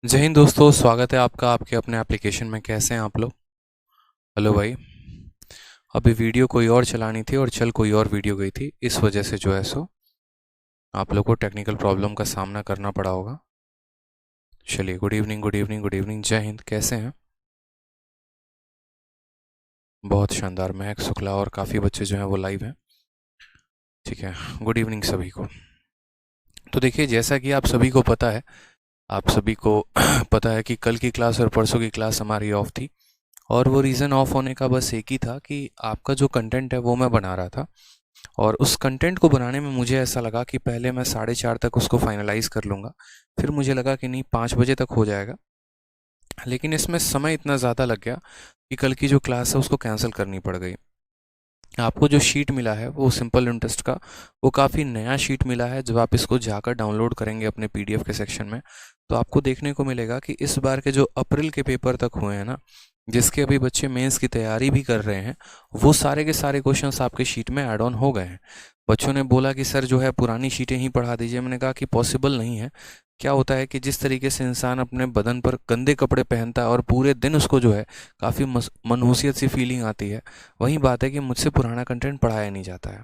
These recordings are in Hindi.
जय हिंद दोस्तों, स्वागत है आपका आपके अपने एप्लीकेशन में। कैसे हैं आप लोग? हेलो भाई। अभी वीडियो कोई और चलानी थी और चल कोई और वीडियो गई थी, इस वजह से जो है सो आप लोग को टेक्निकल प्रॉब्लम का सामना करना पड़ा होगा। चलिए, good evening good evening good evening, जय हिंद। कैसे हैं? बहुत शानदार। महक शुक्ला और काफ़ी बच्चे जो हैं वो लाइव हैं। ठीक है, गुड इवनिंग सभी को। तो देखिए, जैसा कि आप सभी को पता है, आप सभी को पता है कि कल की क्लास और परसों की क्लास हमारी ऑफ थी। और वो रीज़न ऑफ होने का बस एक ही था कि आपका जो कंटेंट है वो मैं बना रहा था। और उस कंटेंट को बनाने में मुझे ऐसा लगा कि पहले मैं 4:30 तक उसको फाइनलाइज कर लूँगा। फिर मुझे लगा कि नहीं, 5 बजे तक हो जाएगा। लेकिन इसमें समय इतना ज़्यादा लग गया कि कल की जो क्लास है उसको कैंसिल करनी पड़ गई। आपको जो शीट मिला है वो सिंपल इंटरेस्ट का, वो काफ़ी नया शीट मिला है। जब आप इसको जाकर डाउनलोड करेंगे अपने पीडीएफ के सेक्शन में, तो आपको देखने को मिलेगा कि इस बार के जो अप्रैल के पेपर तक हुए हैं ना, जिसके अभी बच्चे मेंस की तैयारी भी कर रहे हैं, वो सारे के सारे क्वेश्चंस आपके शीट में ऐड ऑन हो गए हैं। बच्चों ने बोला कि सर जो है पुरानी शीटें ही पढ़ा दीजिए। मैंने कहा कि पॉसिबल नहीं है। क्या होता है कि जिस तरीके से इंसान अपने बदन पर गंदे कपड़े पहनता है और पूरे दिन उसको जो है काफ़ी मनहूसियत सी फीलिंग आती है, वही बात है कि मुझसे पुराना कंटेंट पढ़ाया नहीं जाता है।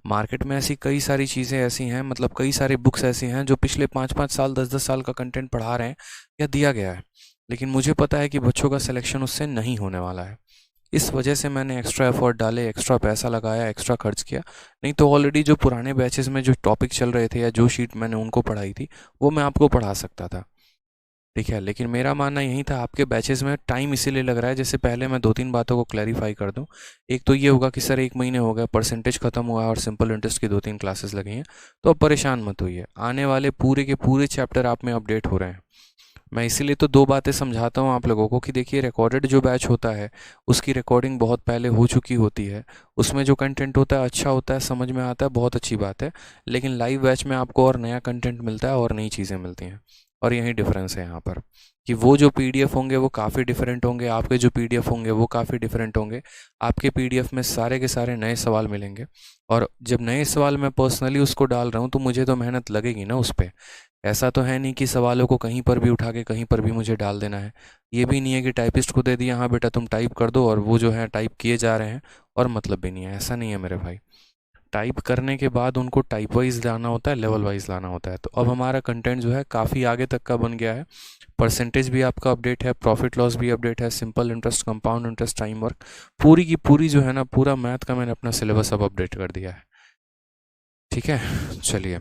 मार्केट में ऐसी कई सारी चीज़ें ऐसी हैं, मतलब कई सारी बुक्स ऐसी हैं जो पिछले 5-5 साल 10-10 साल का कंटेंट पढ़ा रहे हैं या दिया गया है। लेकिन मुझे पता है कि बच्चों का सिलेक्शन उससे नहीं होने वाला है। इस वजह से मैंने एक्स्ट्रा एफर्ट डाले, एक्स्ट्रा पैसा लगाया, एक्स्ट्रा खर्च किया। नहीं तो ऑलरेडी जो पुराने बैचेस में जो टॉपिक चल रहे थे या जो शीट मैंने उनको पढ़ाई थी, वो मैं आपको पढ़ा सकता था। ठीक है, लेकिन मेरा मानना यही था, आपके बैचेस में टाइम इसीलिए लग रहा है। जैसे पहले मैं 2-3 बातों को क्लैरिफाई कर दूं। एक तो ये होगा कि सर 1 महीने हो गए, परसेंटेज खत्म हुआ है और सिंपल इंटरेस्ट की 2-3 क्लासेस लगी हैं, तो अब परेशान मत होइए। आने वाले पूरे के पूरे चैप्टर आप में अपडेट हो रहे हैं। मैं इसीलिए तो 2 बातें समझाता हूँ आप लोगों को कि देखिए, रिकॉर्डेड जो बैच होता है उसकी रिकॉर्डिंग बहुत पहले हो चुकी होती है। उसमें जो कंटेंट होता है अच्छा होता है, समझ में आता है, बहुत अच्छी बात है। लेकिन लाइव बैच में आपको और नया कंटेंट मिलता है और नई चीज़ें मिलती हैं। और यही डिफरेंस है यहाँ पर, कि वो जो पीडीएफ होंगे वो काफ़ी डिफरेंट होंगे, आपके जो पीडीएफ होंगे वो काफ़ी डिफरेंट होंगे। आपके पीडीएफ में सारे के सारे नए सवाल मिलेंगे। और जब नए सवाल मैं पर्सनली उसको डाल रहा हूँ तो मुझे तो मेहनत लगेगी ना उस पर। ऐसा तो है नहीं कि सवालों को कहीं पर भी उठा के कहीं पर भी मुझे डाल देना है। ये भी नहीं है कि टाइपिस्ट को दे दिया, हाँ बेटा तुम टाइप कर दो, और वो जो है टाइप किए जा रहे हैं और मतलब भी नहीं है। ऐसा नहीं है मेरे भाई। टाइप करने के बाद उनको टाइप वाइज लाना होता है, लेवल वाइज लाना होता है। तो अब हमारा कंटेंट जो है काफ़ी आगे तक का बन गया है। परसेंटेज भी आपका अपडेट है, प्रॉफिट लॉस भी अपडेट है, simple interest, compound interest, time work, पूरी की पूरी जो है ना, पूरा मैथ का मैंने अपना सिलेबस अब अपडेट कर दिया है। ठीक है, चलिए।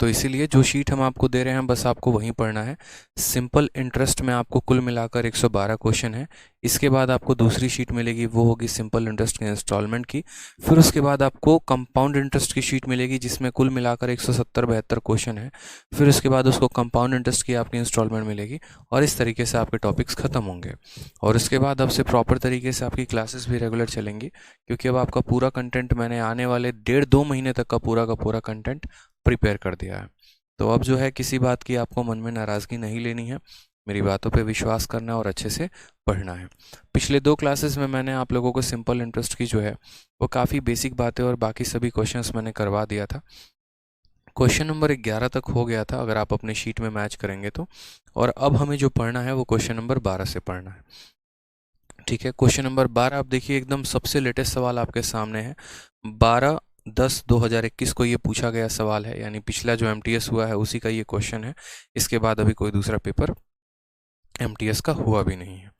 तो इसीलिए जो शीट हम आपको दे रहे हैं बस आपको वहीं पढ़ना है। सिंपल इंटरेस्ट में आपको कुल मिलाकर 112 क्वेश्चन है। इसके बाद आपको दूसरी शीट मिलेगी, वो होगी सिंपल इंटरेस्ट के इंस्टॉलमेंट की। फिर उसके बाद आपको कंपाउंड इंटरेस्ट की शीट मिलेगी जिसमें कुल मिलाकर 170-72 क्वेश्चन है। फिर उसके बाद उसको कंपाउंड इंटरेस्ट की आपकी इंस्टॉलमेंट मिलेगी। और इस तरीके से आपके टॉपिक्स ख़त्म होंगे। और उसके बाद अब से प्रॉपर तरीके से आपकी क्लासेस भी रेगुलर चलेंगी, क्योंकि अब आपका पूरा कंटेंट मैंने आने वाले 1.5-2 महीने तक का पूरा कंटेंट प्रिपेयर कर दिया है। तो अब जो है किसी बात की आपको मन में नाराज़गी नहीं लेनी है, मेरी बातों पे विश्वास करना है और अच्छे से पढ़ना है। पिछले 2 क्लासेस में मैंने आप लोगों को सिंपल इंटरेस्ट की जो है वो काफ़ी बेसिक बातें और बाकी सभी क्वेश्चंस मैंने करवा दिया था। क्वेश्चन नंबर 11 तक हो गया था अगर आप अपने शीट में मैच करेंगे तो। और अब हमें जो पढ़ना है वो क्वेश्चन नंबर 12 से पढ़ना है। ठीक है, क्वेश्चन नंबर 12 आप देखिए, एकदम सबसे लेटेस्ट सवाल आपके सामने है। 12/10/2021 को ये पूछा गया सवाल है, यानी पिछला जो एमटीएस हुआ है उसी का ये क्वेश्चन है। इसके बाद अभी कोई दूसरा पेपर एमटीएस का हुआ भी नहीं है।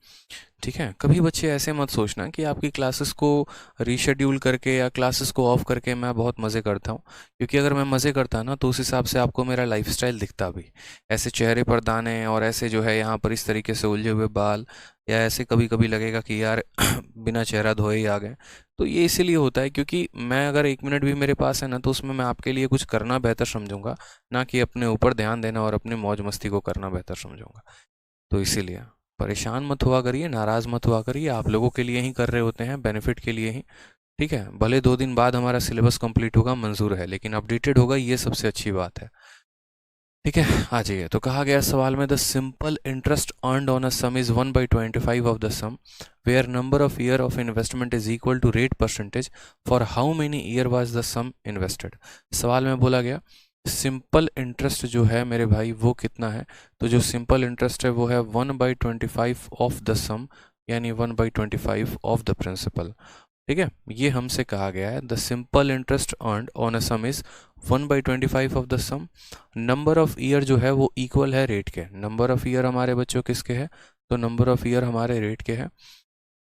ठीक है, कभी बच्चे ऐसे मत सोचना कि आपकी क्लासेस को रीशेड्यूल करके या क्लासेस को ऑफ करके मैं बहुत मज़े करता हूँ। क्योंकि अगर मैं मज़े करता ना तो उस हिसाब से आपको मेरा लाइफस्टाइल दिखता भी। ऐसे चेहरे पर दाने और ऐसे जो है यहाँ पर इस तरीके से उलझे हुए बाल, या ऐसे कभी कभी लगेगा कि यार बिना चेहरा धोए ही आ गए। तो ये इसीलिए होता है क्योंकि मैं अगर 1 मिनट भी मेरे पास है ना तो उसमें मैं आपके लिए कुछ करना बेहतर समझूंगा, ना कि अपने ऊपर ध्यान देना और अपनी मौज मस्ती को करना बेहतर समझूंगा। तो इसीलिए परेशान मत हुआ करिए, नाराज़ मत हुआ करिए। आप लोगों के लिए ही कर रहे होते हैं, बेनिफिट के लिए ही। ठीक है, भले 2 दिन बाद हमारा सिलेबस कंप्लीट होगा, मंजूर है, लेकिन अपडेटेड होगा, ये सबसे अच्छी बात है। ठीक है, आ जाइए। तो कहा गया सवाल में, the simple interest earned on a sum is 1/25 of the sum where number of year of investment is equal to rate percentage for how many year was the sum invested. सवाल में बोला गया सिंपल इंटरेस्ट जो है मेरे भाई वो कितना है, तो जो सिंपल इंटरेस्ट है वो है 1/25 ऑफ द सम, यानी 1/25 ऑफ द प्रिंसिपल। ठीक है, ये हमसे कहा गया है the simple interest earned on a sum is 1/25 of the sum. Number of year जो है वो इक्वल है रेट के। नंबर ऑफ ईयर हमारे बच्चों किसके हैं, तो नंबर ऑफ ईयर हमारे रेट के हैं।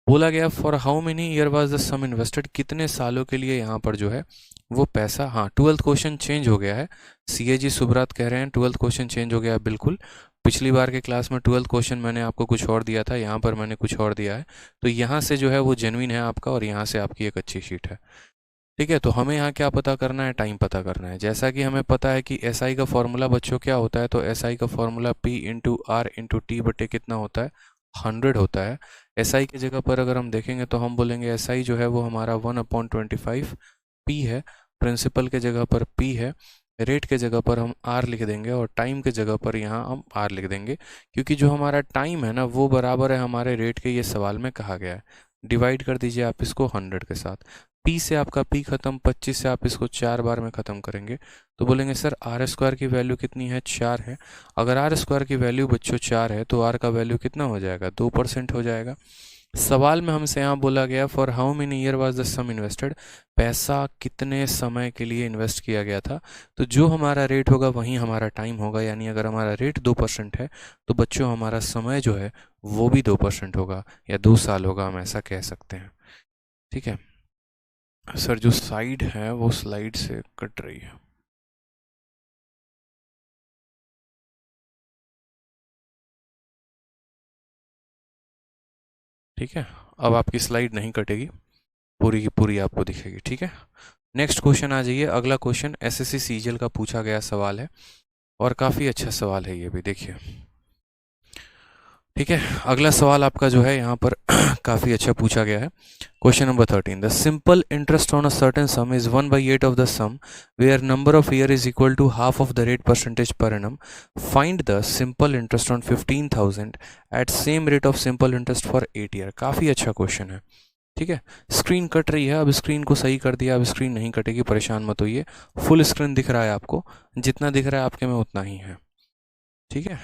बोला गया for how many year was the sum invested, कितने सालों के लिए यहाँ पर जो है वो पैसा, हाँ 12th क्वेश्चन चेंज हो गया है। सीएजी सुब्रत कह रहे हैं 12th क्वेश्चन चेंज हो गया है। बिल्कुल, पिछली बार के क्लास में 12th क्वेश्चन मैंने आपको कुछ और दिया था, यहाँ पर मैंने कुछ और दिया है। तो यहाँ से जो है वो जेन्युइन है आपका, और यहाँ से आपकी एक अच्छी शीट है। ठीक है, तो हमें यहाँ क्या पता करना है, टाइम पता करना है। जैसा कि हमें पता है कि एसआई का फॉर्मूला बच्चों क्या होता है, तो एसआई का formula P into R into T बटे कितना होता है, 100 होता है। एसआई की जगह पर अगर हम देखेंगे तो हम बोलेंगे एसआई जो है वो हमारा 1/25 पी है, प्रिंसिपल के जगह पर पी है, रेट के जगह पर हम आर लिख देंगे, और टाइम के जगह पर यहाँ हम आर लिख देंगे, क्योंकि जो हमारा टाइम है ना वो बराबर है हमारे रेट के, ये सवाल में कहा गया है। डिवाइड कर दीजिए आप इसको 100 के साथ। पी से आपका पी खत्म, 25 से आप इसको 4 बार में ख़त्म करेंगे, तो बोलेंगे सर आर स्क्वायर की वैल्यू कितनी है, 4 है। अगर आर स्क्वायर की वैल्यू बच्चों 4 है तो आर का वैल्यू कितना हो जाएगा, 2% हो जाएगा। सवाल में हमसे यहाँ बोला गया for how many year was the sum invested, पैसा कितने समय के लिए इन्वेस्ट किया गया था। तो जो हमारा रेट होगा वहीं हमारा टाइम होगा, यानी अगर हमारा रेट 2% है तो बच्चों हमारा समय जो है वो भी 2% होगा, या 2 साल होगा, हम ऐसा कह सकते हैं। ठीक है सर, जो साइड है वो स्लाइड से कट रही है। ठीक है, अब आपकी स्लाइड नहीं कटेगी, पूरी की पूरी आपको दिखेगी। ठीक है, नेक्स्ट क्वेश्चन आ जाइए। अगला क्वेश्चन एसएससी सीजीएल का पूछा गया सवाल है, और काफ़ी अच्छा सवाल है ये भी, देखिए। ठीक है, अगला सवाल आपका जो है यहाँ पर काफ़ी अच्छा पूछा गया है। Question number 13, the simple interest on a certain sum is 1/8 of the sum where number of year is equal to half of the rate percentage per annum. Find the simple interest on 15,000 at same rate of simple interest for 8 year. काफ़ी अच्छा क्वेश्चन है। ठीक है, स्क्रीन कट रही है, अब स्क्रीन को सही कर दिया, अब स्क्रीन नहीं कटेगी, परेशान मत होइए। फुल स्क्रीन दिख रहा है आपको, जितना दिख रहा है आपके में उतना ही है। ठीक है,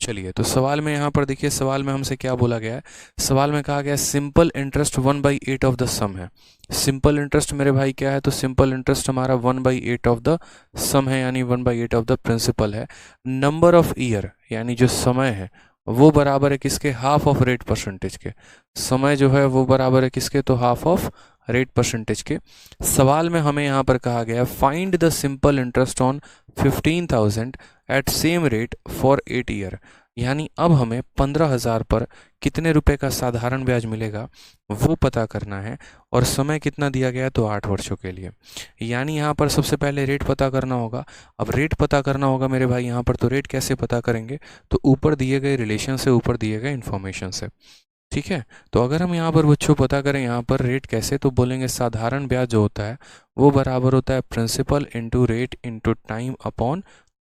चलिए, तो सवाल में यहाँ पर देखिए, सवाल में हमसे क्या बोला गया है। सवाल में कहा गया सिंपल इंटरेस्ट 1/8 ऑफ द सम है। सिंपल इंटरेस्ट मेरे भाई क्या है, तो सिंपल इंटरेस्ट हमारा 1/8 ऑफ द सम है, यानी 1/8 ऑफ द प्रिंसिपल है। नंबर ऑफ ईयर यानी जो समय है वो बराबर है किसके, हाफ ऑफ रेट परसेंटेज के। समय जो है वो बराबर है किसके, तो हाफ ऑफ रेट परसेंटेज के। सवाल में हमें यहाँ पर कहा गया find the simple interest on 15,000 at same rate for 8 year, यानी अब हमें 15,000 पर कितने रुपए का साधारण ब्याज मिलेगा वो पता करना है, और समय कितना दिया गया है, तो 8 वर्षों के लिए। यानी यहाँ पर सबसे पहले रेट पता करना होगा। अब रेट पता करना होगा मेरे भाई यहाँ पर, तो रेट कैसे पता करेंगे, तो ऊपर दिए गए रिलेशन से, ऊपर दिए गए इन्फॉर्मेशन से। ठीक है, तो अगर हम यहाँ पर बच्चों पता करें यहाँ पर रेट कैसे, तो बोलेंगे साधारण ब्याज जो होता है वो बराबर होता है principal into rate into time upon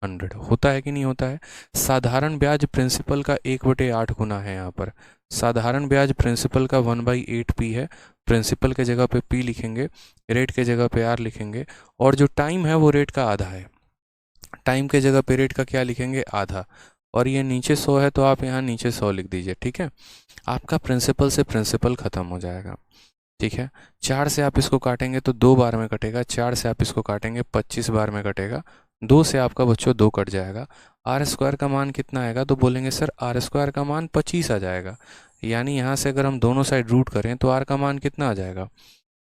100। होता है कि नहीं होता है। साधारण ब्याज प्रिंसिपल का 1/8 गुना है। यहाँ पर साधारण ब्याज प्रिंसिपल का 1/8 पी है। प्रिंसिपल के जगह पे पी लिखेंगे, रेट के जगह पे आर लिखेंगे, और जो टाइम है वो रेट का आधा है। टाइम के जगह पे रेट का क्या लिखेंगे, आधा। और ये नीचे 100 है तो आप यहाँ नीचे 100 लिख दीजिए। ठीक है, आपका प्रिंसिपल से प्रिंसिपल ख़त्म हो जाएगा। ठीक है, 4 से आप इसको काटेंगे तो 2 बार में कटेगा, 4 से आप इसको काटेंगे 25 बार में कटेगा, 2 से आपका बच्चों 2 कट जाएगा। आर स्क्वायर का मान कितना आएगा, तो बोलेंगे सर आर स्क्वायर का मान 25 आ जाएगा। यानी यहाँ से अगर हम दोनों साइड रूट करें तो आर का मान कितना आ जाएगा,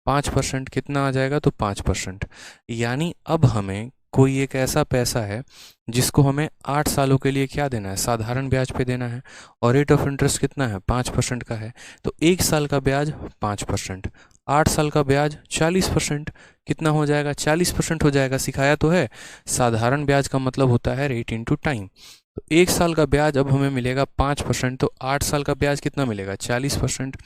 5%। कितना आ जाएगा, तो 5%। यानी अब हमें कोई एक ऐसा पैसा है जिसको हमें 8 सालों के लिए क्या देना है, साधारण ब्याज पे देना है, और रेट ऑफ इंटरेस्ट कितना है, 5% का है। तो 1 साल का ब्याज 5%, 8 साल का ब्याज 40%। कितना हो जाएगा, 40% हो जाएगा। सिखाया तो है, साधारण ब्याज का मतलब होता है रेट इंटू टाइम। तो 1 साल का ब्याज अब हमें मिलेगा 5%, तो 8 साल का ब्याज कितना मिलेगा, 40%।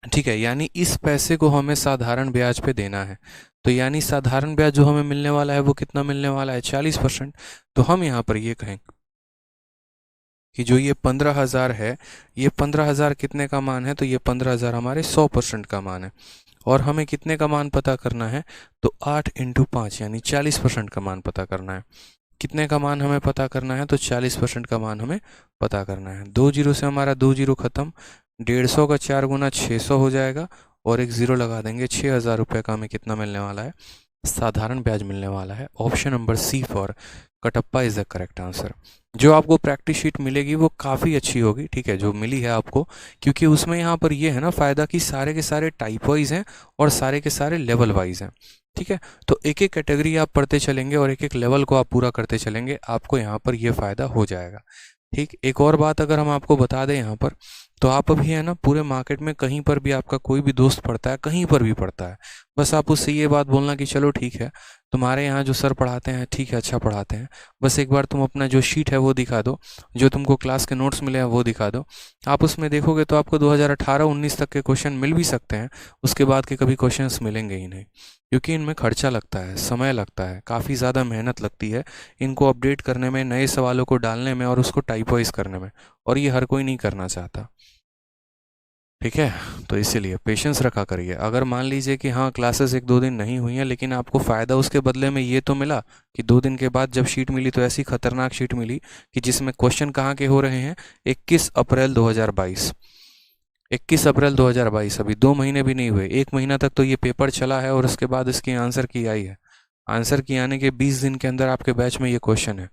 ठीक है, यानी इस पैसे को हमें साधारण ब्याज पे देना है। तो यानी साधारण ब्याज जो हमें मिलने वाला है वो कितना मिलने वाला है, 40%। तो हम यहाँ पर ये कहें कि जो ये 15,000 है, ये 15,000 कितने का मान है, तो ये 15,000 हमारे 100% का मान है। और हमें कितने का मान पता करना है, तो 8 इंटू 5 यानी 40% का मान पता करना है। कितने का मान हमें पता करना है, तो 40% का मान हमें पता करना है। 2 जीरो से हमारा 2 जीरो खत्म, 150 का 4 गुना 600 हो जाएगा और एक ज़ीरो लगा देंगे। 6,000 रुपये का हमें कितना मिलने वाला है, साधारण ब्याज मिलने वाला है। Option number C for Kattappa is the correct answer. जो आपको प्रैक्टिस शीट मिलेगी वो काफ़ी अच्छी होगी, ठीक है, जो मिली है आपको, क्योंकि उसमें यहाँ पर ये है ना फ़ायदा कि सारे के सारे टाइप वाइज हैं और सारे के सारे लेवल वाइज हैं, ठीक है। तो एक एक कैटेगरी आप पढ़ते चलेंगे और एक एक लेवल को आप पूरा करते चलेंगे, आपको यहाँ पर ये फ़ायदा हो जाएगा, ठीक। एक और बात अगर हम आपको बता दें यहाँ पर, तो आप अभी है ना पूरे मार्केट में कहीं पर भी आपका कोई भी दोस्त पढ़ता है, कहीं पर भी पढ़ता है, बस आप उससे ये बात बोलना कि चलो ठीक है, तुम्हारे यहाँ जो सर पढ़ाते हैं ठीक है, अच्छा पढ़ाते हैं, बस एक बार तुम अपना जो शीट है वो दिखा दो, जो तुमको क्लास के नोट्स मिले हैं वो दिखा दो। आप उसमें देखोगे तो आपको 2018-19 तक के क्वेश्चन मिल भी सकते हैं, उसके बाद के कभी क्वेश्चंस मिलेंगे ही नहीं, क्योंकि इनमें खर्चा लगता है, समय लगता है, काफ़ी ज़्यादा मेहनत लगती है इनको अपडेट करने में, नए सवालों को डालने में और उसको टाइप वाइज करने में, और ये हर कोई नहीं करना चाहता, ठीक है। तो इसीलिए पेशेंस रखा करिए। अगर मान लीजिए कि हाँ क्लासेस 1-2 दिन नहीं हुई हैं, लेकिन आपको फ़ायदा उसके बदले में ये तो मिला कि 2 दिन के बाद जब शीट मिली तो ऐसी खतरनाक शीट मिली कि जिसमें क्वेश्चन कहाँ के हो रहे हैं, 21 अप्रैल 2022, 21 अप्रैल 2022, अभी 2 महीने भी नहीं हुए, 1 महीना तक तो ये पेपर चला है और उसके बाद इसकी आंसर की आई है। आंसर की आने के 20 दिन के अंदर आपके बैच में ये क्वेश्चन है,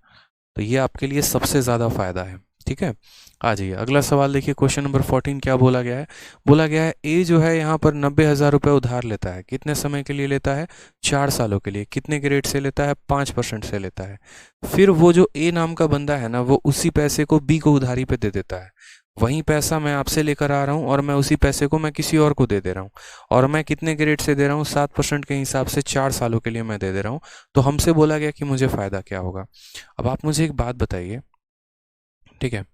तो ये आपके लिए सबसे ज़्यादा फ़ायदा है, ठीक है। आ जाइए अगला सवाल देखिए, क्वेश्चन नंबर 14 क्या बोला गया है। बोला गया है ए जो है यहाँ पर 90,000 रुपये उधार लेता है, कितने समय के लिए लेता है, 4 सालों के लिए, कितने के रेट से लेता है, 5% से लेता है। फिर वो जो ए नाम का बंदा है ना, वो उसी पैसे को बी को उधारी पे दे देता है। वही पैसा मैं आपसे लेकर आ रहा हूँ और मैं उसी पैसे को मैं किसी और को दे दे रहा हूँ, और मैं कितने के रेट से दे रहा हूँ, 7% के हिसाब से 4 सालों के लिए मैं दे दे रहा हूँ। तो हमसे बोला गया कि मुझे फ़ायदा क्या होगा। अब आप मुझे एक बात बताइए, ठीक है।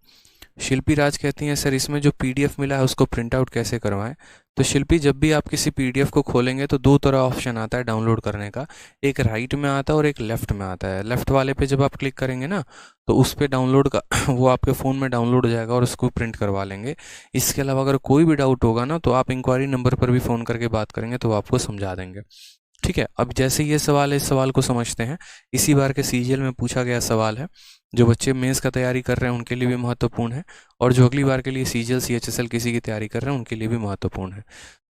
शिल्पी राज कहती हैं सर इसमें जो पीडीएफ मिला है उसको प्रिंट आउट कैसे करवाएं। तो शिल्पी, जब भी आप किसी पीडीएफ को खोलेंगे तो 2 तरह ऑप्शन आता है डाउनलोड करने का, एक राइट में आता है और एक लेफ्ट में आता है। लेफ्ट वाले पे जब आप क्लिक करेंगे ना, तो उस पर डाउनलोड का वो आपके फ़ोन में डाउनलोड हो जाएगा और उसको प्रिंट करवा लेंगे। इसके अलावा अगर कोई भी डाउट होगा ना, तो आप इंक्वायरी नंबर पर भी फ़ोन करके बात करेंगे तो वो आपको समझा देंगे, ठीक है। अब जैसे ये सवाल है, इस सवाल को समझते हैं। इसी बार के सीजीएल में पूछा गया सवाल है, जो बच्चे मेंस का तैयारी कर रहे हैं उनके लिए भी महत्वपूर्ण है, और जो अगली बार के लिए सीजीएल सीएचएसएल किसी की तैयारी कर रहे हैं उनके लिए भी महत्वपूर्ण है।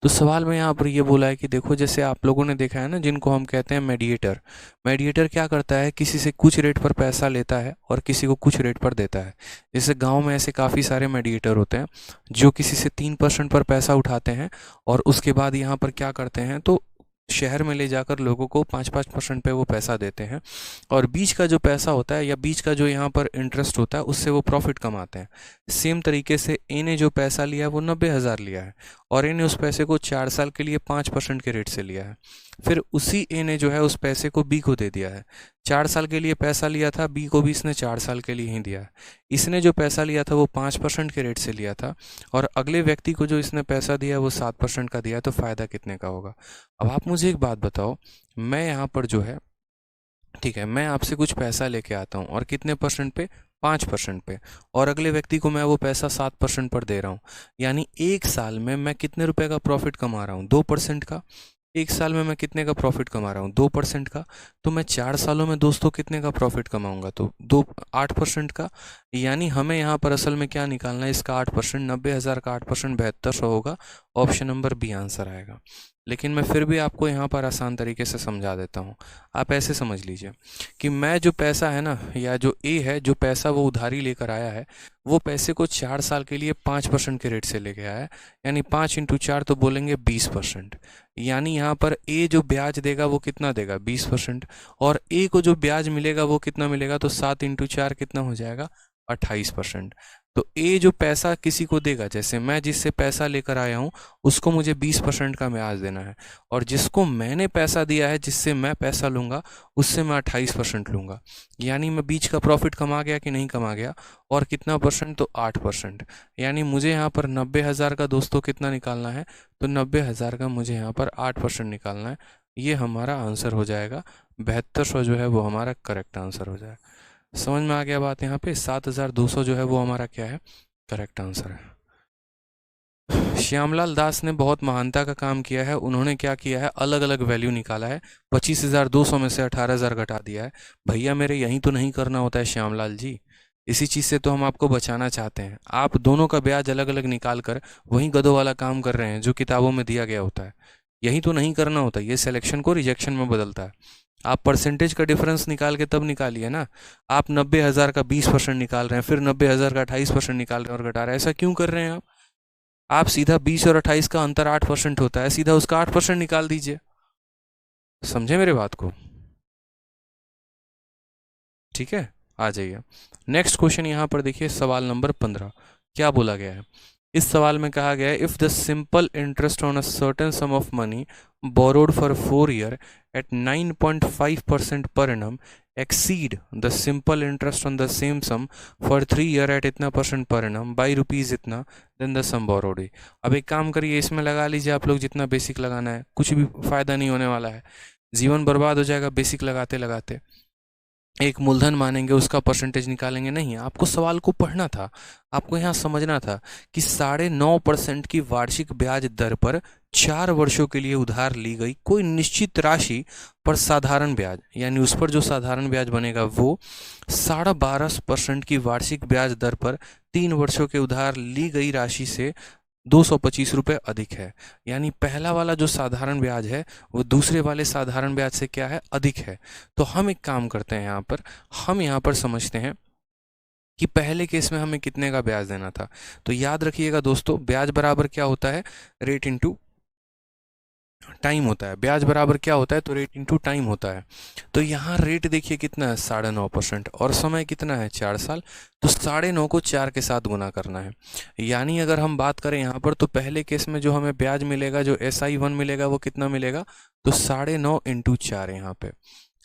तो सवाल में यहाँ पर ये बोला है कि देखो, जैसे आप लोगों ने देखा है ना, जिनको हम कहते हैं मीडिएटर, मीडिएटर क्या करता है, किसी से कुछ रेट पर पैसा लेता है और किसी को कुछ रेट पर देता है। जैसे गाँव में ऐसे काफ़ी सारे मीडिएटर होते हैं जो किसी से 3% पर पैसा उठाते हैं और उसके बाद यहाँ पर क्या करते हैं, तो शहर में ले जाकर लोगों को 5-5% पे वो पैसा देते हैं, और बीच का जो पैसा होता है या बीच का जो यहाँ पर इंटरेस्ट होता है उससे वो प्रॉफिट कमाते हैं। सेम तरीके से ए ने जो पैसा लिया है वो 90,000 लिया है, और ए ने उस पैसे को 4 साल के लिए 5% के रेट से लिया है। फिर उसी ए ने जो है उस पैसे को बी को दे दिया है। 4 साल के लिए पैसा लिया था, बी को भी इसने 4 साल के लिए ही दिया है। इसने जो पैसा लिया था वो 5% के रेट से लिया था, और अगले व्यक्ति को जो इसने पैसा दिया वो 7% का दिया, तो फ़ायदा कितने का होगा। अब आप मुझे एक बात बताओ, मैं यहाँ पर जो है, ठीक है, मैं आपसे कुछ पैसा लेके आता हूँ और कितने परसेंट पे, 5% पे, और अगले व्यक्ति को मैं वो पैसा 7% पर दे रहा हूँ, यानी 1 साल में मैं कितने रुपए का प्रॉफिट कमा रहा हूँ, 2% का। 1 साल में मैं कितने का प्रॉफिट कमा रहा हूँ, 2% का। तो मैं 4 सालों में दोस्तों कितने का प्रॉफिट कमाऊंगा, तो 8% का। यानी हमें यहाँ पर असल में क्या निकालना है, इसका 8%, 90,000 का 8% 7200 होगा। ऑप्शन नंबर बी आंसर आएगा। लेकिन मैं फिर भी आपको यहाँ पर आसान तरीके से समझा देता हूँ। आप ऐसे समझ लीजिए कि मैं जो पैसा है ना, या जो ए है, जो पैसा वो उधारी लेकर आया है, वो पैसे को 4 साल के लिए 5% के रेट से लेके आया है, यानी 5 इंटू 4 तो बोलेंगे 20%। यानी यहाँ पर ए जो ब्याज देगा वो कितना देगा, 20%, और ए को जो ब्याज मिलेगा वो कितना मिलेगा, तो 7 इंटू 4 कितना हो जाएगा, 28%। तो ए जो पैसा किसी को देगा, जैसे मैं जिससे पैसा लेकर आया हूँ उसको मुझे 20% का ब्याज देना है, और जिसको मैंने पैसा दिया है, जिससे मैं पैसा लूँगा, उससे मैं 28% लूँगा। यानी मैं बीच का प्रॉफिट कमा गया कि नहीं कमा गया, और कितना परसेंट, तो 8%। यानी मुझे यहाँ पर 90,000 का दोस्तों कितना निकालना है, तो 90,000 का मुझे यहाँ पर 8% निकालना है। ये हमारा आंसर हो जाएगा 7200, जो है वो हमारा करेक्ट आंसर हो जाएगा। समझ में आ गया बात। यहाँ पे 7,200 जो है वो हमारा क्या है, करेक्ट आंसर है। श्यामलाल दास ने बहुत महानता का काम किया है। उन्होंने क्या किया है, अलग अलग वैल्यू निकाला है। 25,200 में से 18,000 घटा दिया है। भैया मेरे यही तो नहीं करना होता है श्यामलाल जी, इसी चीज़ से तो हम आपको बचाना चाहते हैं। आप दोनों का ब्याज अलग अलग निकाल कर वही गधों वाला काम कर रहे हैं जो किताबों में दिया गया होता है। यही तो नहीं करना होता, ये सिलेक्शन को रिजेक्शन में बदलता है। आप परसेंटेज का डिफरेंस निकाल के तब निकालिए ना। आप 90,000 का 20% निकाल रहे हैं, फिर 90,000 का 28% निकाल रहे हैं और घटा रहे हैं। ऐसा क्यों कर रहे हैं आप सीधा 20 और 28 का अंतर 8% होता है, सीधा उसका 8% निकाल दीजिए। समझे मेरे बात को? ठीक है, आ जाइए नेक्स्ट क्वेश्चन। यहाँ पर देखिए सवाल नंबर 15 क्या बोला गया है। इस सवाल में कहा गया है if the simple interest on a certain sum of money borrowed for 4 year at 9.5% per annum exceed the simple interest on the same sum for 3 year at इतना percent per annum by rupees इतना देन द सम बोरोड। अब एक काम करिए, इसमें लगा लीजिए आप लोग जितना बेसिक लगाना है, कुछ भी फायदा नहीं होने वाला है, जीवन बर्बाद हो जाएगा बेसिक लगाते लगाते। एक मूलधन मानेंगे उसका परसेंटेज निकालेंगे, नहीं, आपको सवाल को पढ़ना था, आपको यहाँ समझना था कि 9.5% की वार्षिक ब्याज दर पर 4 वर्षों के लिए उधार ली गई कोई निश्चित राशि पर साधारण ब्याज, यानी उस पर जो साधारण ब्याज बनेगा वो 12.5% की वार्षिक ब्याज दर पर 3 वर्षों के उधार ली गई राशि से 225 रुपये अधिक है। यानी पहला वाला जो साधारण ब्याज है वो दूसरे वाले साधारण ब्याज से क्या है, अधिक है। तो हम एक काम करते हैं, हम यहाँ पर समझते हैं कि पहले केस में हमें कितने का ब्याज देना था। तो याद रखिएगा दोस्तों, ब्याज बराबर क्या होता है, रेट इनटू टाइम होता है। ब्याज बराबर क्या होता है, तो रेट इनटू टाइम होता है। तो यहाँ रेट देखिए कितना है, 9.5% और समय कितना है, 4 साल। तो 9.5 को 4 के साथ गुना करना है। यानी अगर हम बात करें यहाँ पर, तो पहले केस में जो हमें ब्याज मिलेगा, जो SI1 मिलेगा, वो कितना मिलेगा, तो 9.5 इंटू 4 यहाँ पे।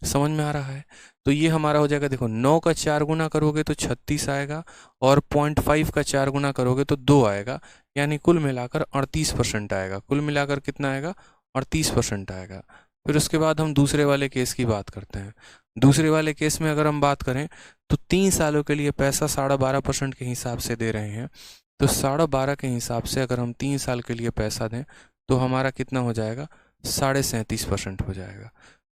समझ में आ रहा है? तो ये हमारा हो जाएगा, देखो 9 का 4 गुना करोगे तो 36 आएगा, और 0.5 का 4 गुना करोगे तो 2 आएगा, यानी कुल मिलाकर 38% आएगा। कुल मिलाकर कितना आएगा, 38% आएगा। फिर उसके बाद हम दूसरे वाले केस की बात करते हैं। दूसरे वाले केस में अगर हम बात करें तो 3 सालों के लिए पैसा 12.5% के हिसाब से दे रहे हैं। तो 12.5 के हिसाब से अगर हम 3 साल के लिए पैसा दें तो हमारा कितना हो जाएगा, 37.5% हो जाएगा।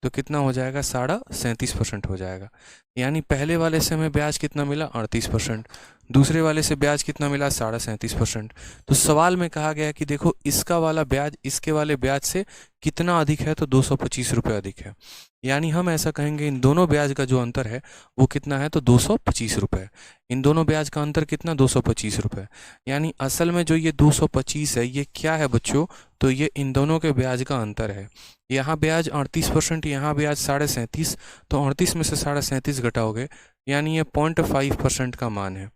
तो कितना हो जाएगा, 37.5% हो जाएगा। यानी पहले वाले से हमें ब्याज कितना मिला, 38%, दूसरे वाले से ब्याज कितना मिला, 37.5%। तो सवाल में कहा गया कि देखो इसका वाला ब्याज इसके वाले ब्याज से कितना अधिक है, तो 225 रुपये अधिक है। यानी हम ऐसा कहेंगे इन दोनों ब्याज का जो अंतर है वो कितना है, तो 225 रुपये। इन दोनों ब्याज का अंतर कितना, 225 रुपये। यानी असल में जो ये 225 है ये क्या है बच्चों, तो ये इन दोनों के ब्याज का अंतर है। यहाँ ब्याज 38%, यहाँ ब्याज 37.5, तो 38 में से 37.5 घटाओगे, यानी ये 0.5% का मान है।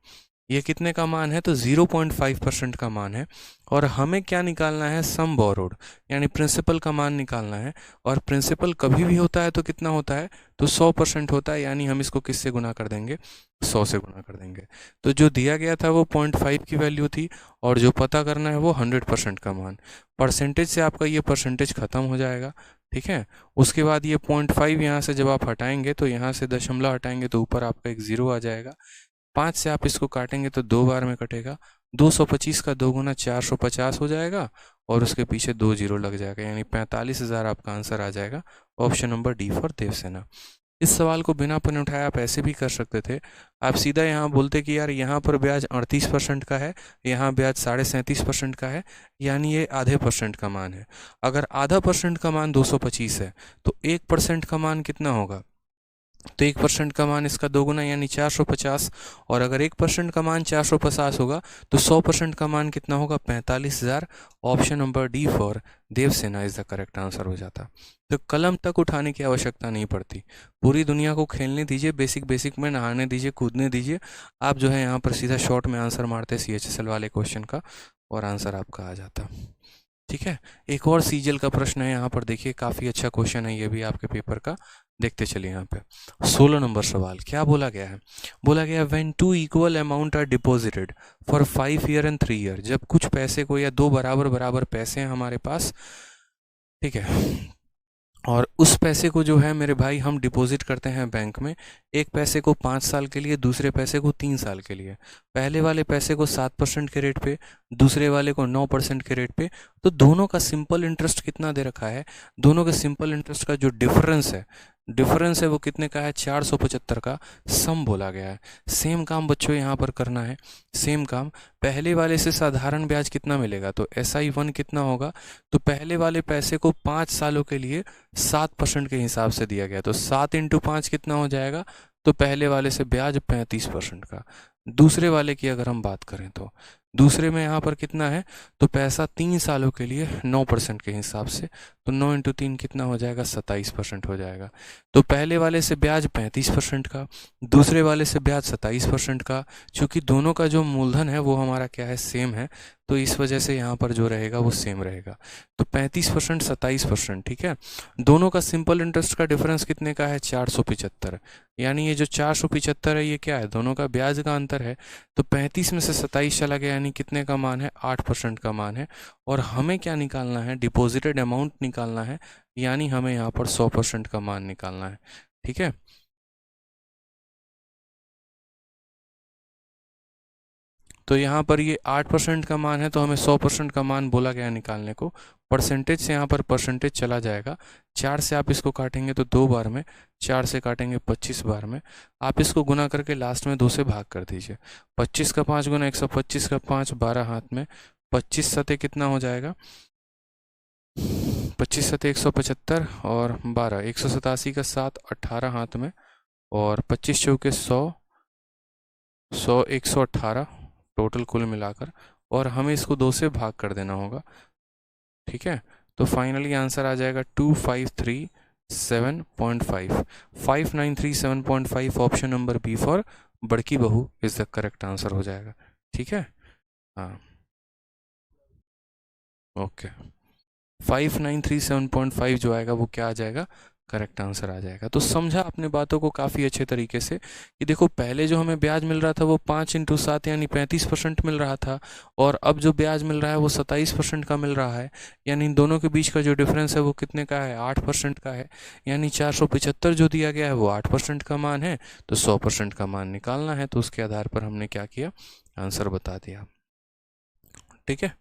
ये कितने का मान है, तो 0.5% का मान है। और हमें क्या निकालना है, सम बोरोड, यानी प्रिंसिपल का मान निकालना है। और प्रिंसिपल कभी भी होता है तो कितना होता है, तो 100% होता है। यानी हम इसको किससे गुना कर देंगे, 100 से गुना कर देंगे। तो जो दिया गया था वो 0.5 की वैल्यू थी, और जो पता करना है वो 100% का मान। परसेंटेज से आपका ये परसेंटेज खत्म हो जाएगा, ठीक है। उसके बाद ये 0.5 यहाँ से जब आप हटाएंगे तो यहाँ से दशमलव हटाएंगे तो ऊपर आपका एक 0 आ जाएगा। 5 से आप इसको काटेंगे तो 2 बार में कटेगा। 225 का 2 गुना 450 हो जाएगा, और उसके पीछे 2 जीरो लग जाएगा, यानी 45,000 आपका आंसर आ जाएगा। Option number D for Devasena. इस सवाल को बिना पेन उठाए आप ऐसे भी कर सकते थे। आप सीधा यहाँ बोलते कि यार यहाँ पर ब्याज 38% का है, यहाँ ब्याज 37.5% का है, यानी ये आधे परसेंट का मान है। अगर आधा परसेंट का मान 225 है तो 1% का मान कितना होगा, तो 1% का मान इसका 2 गुना यानी 450। और अगर 1% का मान 450 होगा तो 100% का मान कितना होगा, 45,000। Option number D for Devasena is the correct answer हो जाता। तो कलम तक उठाने की आवश्यकता नहीं पड़ती, पूरी दुनिया को खेलने दीजिए, बेसिक में नहाने दीजिए, कूदने दीजिए। आप जो है यहाँ पर सीधा शॉर्ट में आंसर मारते CHSL वाले क्वेश्चन का, और आंसर आपका आ जाता। ठीक है, एक और सीजीएल का प्रश्न है यहाँ पर, देखिए काफ़ी अच्छा क्वेश्चन है ये भी आपके पेपर का। देखते चलिए यहाँ पे 16 नंबर सवाल क्या बोला गया है। बोला गया when 2 equal amount are deposited for 5 year and 3 year. जब कुछ पैसे को, या 2 बराबर पैसे हैं हमारे पास, ठीक है, और उस पैसे को जो है मेरे भाई हम डिपॉजिट करते हैं बैंक में, एक पैसे को 5 साल के लिए, दूसरे पैसे को 3 साल के लिए। पहले वाले पैसे को 7% के रेट पे, दूसरे वाले को 9% के रेट पे। तो दोनों का सिंपल इंटरेस्ट कितना दे रखा है, दोनों के सिंपल इंटरेस्ट का जो डिफरेंस है वो कितने का है, 475 का सम बोला गया है। सेम काम बच्चों यहाँ पर करना है, सेम काम। पहले वाले से साधारण ब्याज कितना मिलेगा, तो SI1 कितना होगा, तो पहले वाले पैसे को 5 सालों के लिए 7% के हिसाब से दिया गया, तो 7 × 5 कितना हो जाएगा, तो पहले वाले से ब्याज 35% का। दूसरे वाले की अगर हम बात करें तो दूसरे में यहाँ पर कितना है, तो पैसा 3 सालों के लिए 9% के हिसाब से, तो 9 × 3 कितना हो जाएगा, 27% हो जाएगा। तो पहले वाले से ब्याज 35% का, दूसरे वाले से ब्याज 27% का। चूँकि दोनों का जो मूलधन है वो हमारा क्या है, सेम है, तो इस वजह से यहाँ पर जो रहेगा वो सेम रहेगा। तो 35% 27%, ठीक है। दोनों का सिंपल इंटरेस्ट का डिफरेंस कितने का है, 475। यानी ये जो 475 है ये क्या है, दोनों का ब्याज का अंतर है। तो 35 में से 27 चला गया, यानी कितने का मान है, 8% का मान है। और हमें क्या निकालना है, डिपॉजिटेड अमाउंट निकालना है, यानी हमें यहाँ पर 100% का मान निकालना है, ठीक है। तो यहाँ पर ये 8% का मान है, तो हमें 100% का मान बोला गया निकालने को। परसेंटेज से यहाँ पर परसेंटेज चला जाएगा, 4 से आप इसको काटेंगे तो 2 बार में, 4 से काटेंगे 25 बार में। आप इसको गुना करके लास्ट में 2 से भाग कर दीजिए। 25 का 5 गुना 125 का 5, 12 हाथ में, 25 सते कितना हो जाएगा, 25 सते 175 और 12, 187 का 7, 18 हाथ में, और 25 चौके 100, 118 टोटल कुल मिलाकर, और हमें इसको 2 से भाग कर देना होगा, ठीक है। तो फाइनली आंसर आ जाएगा 2537.5, 5937.5। ऑप्शन नंबर बी फॉर बड़की बहू इज द करेक्ट आंसर हो जाएगा, ठीक है। हाँ ओके, 5937.5 जो आएगा वो क्या आ जाएगा, करेक्ट आंसर आ जाएगा। तो समझा अपने बातों को काफ़ी अच्छे तरीके से कि देखो पहले जो हमें ब्याज मिल रहा था वो 5 × 7 यानी 35% मिल रहा था, और अब जो ब्याज मिल रहा है वो 27% का मिल रहा है। यानी इन दोनों के बीच का जो डिफरेंस है वो कितने का है, 8% का है। यानी 475 जो दिया गया है वो 8% का मान है, तो 100% का मान निकालना है। तो उसके आधार पर हमने क्या किया, आंसर बता दिया, ठीक है।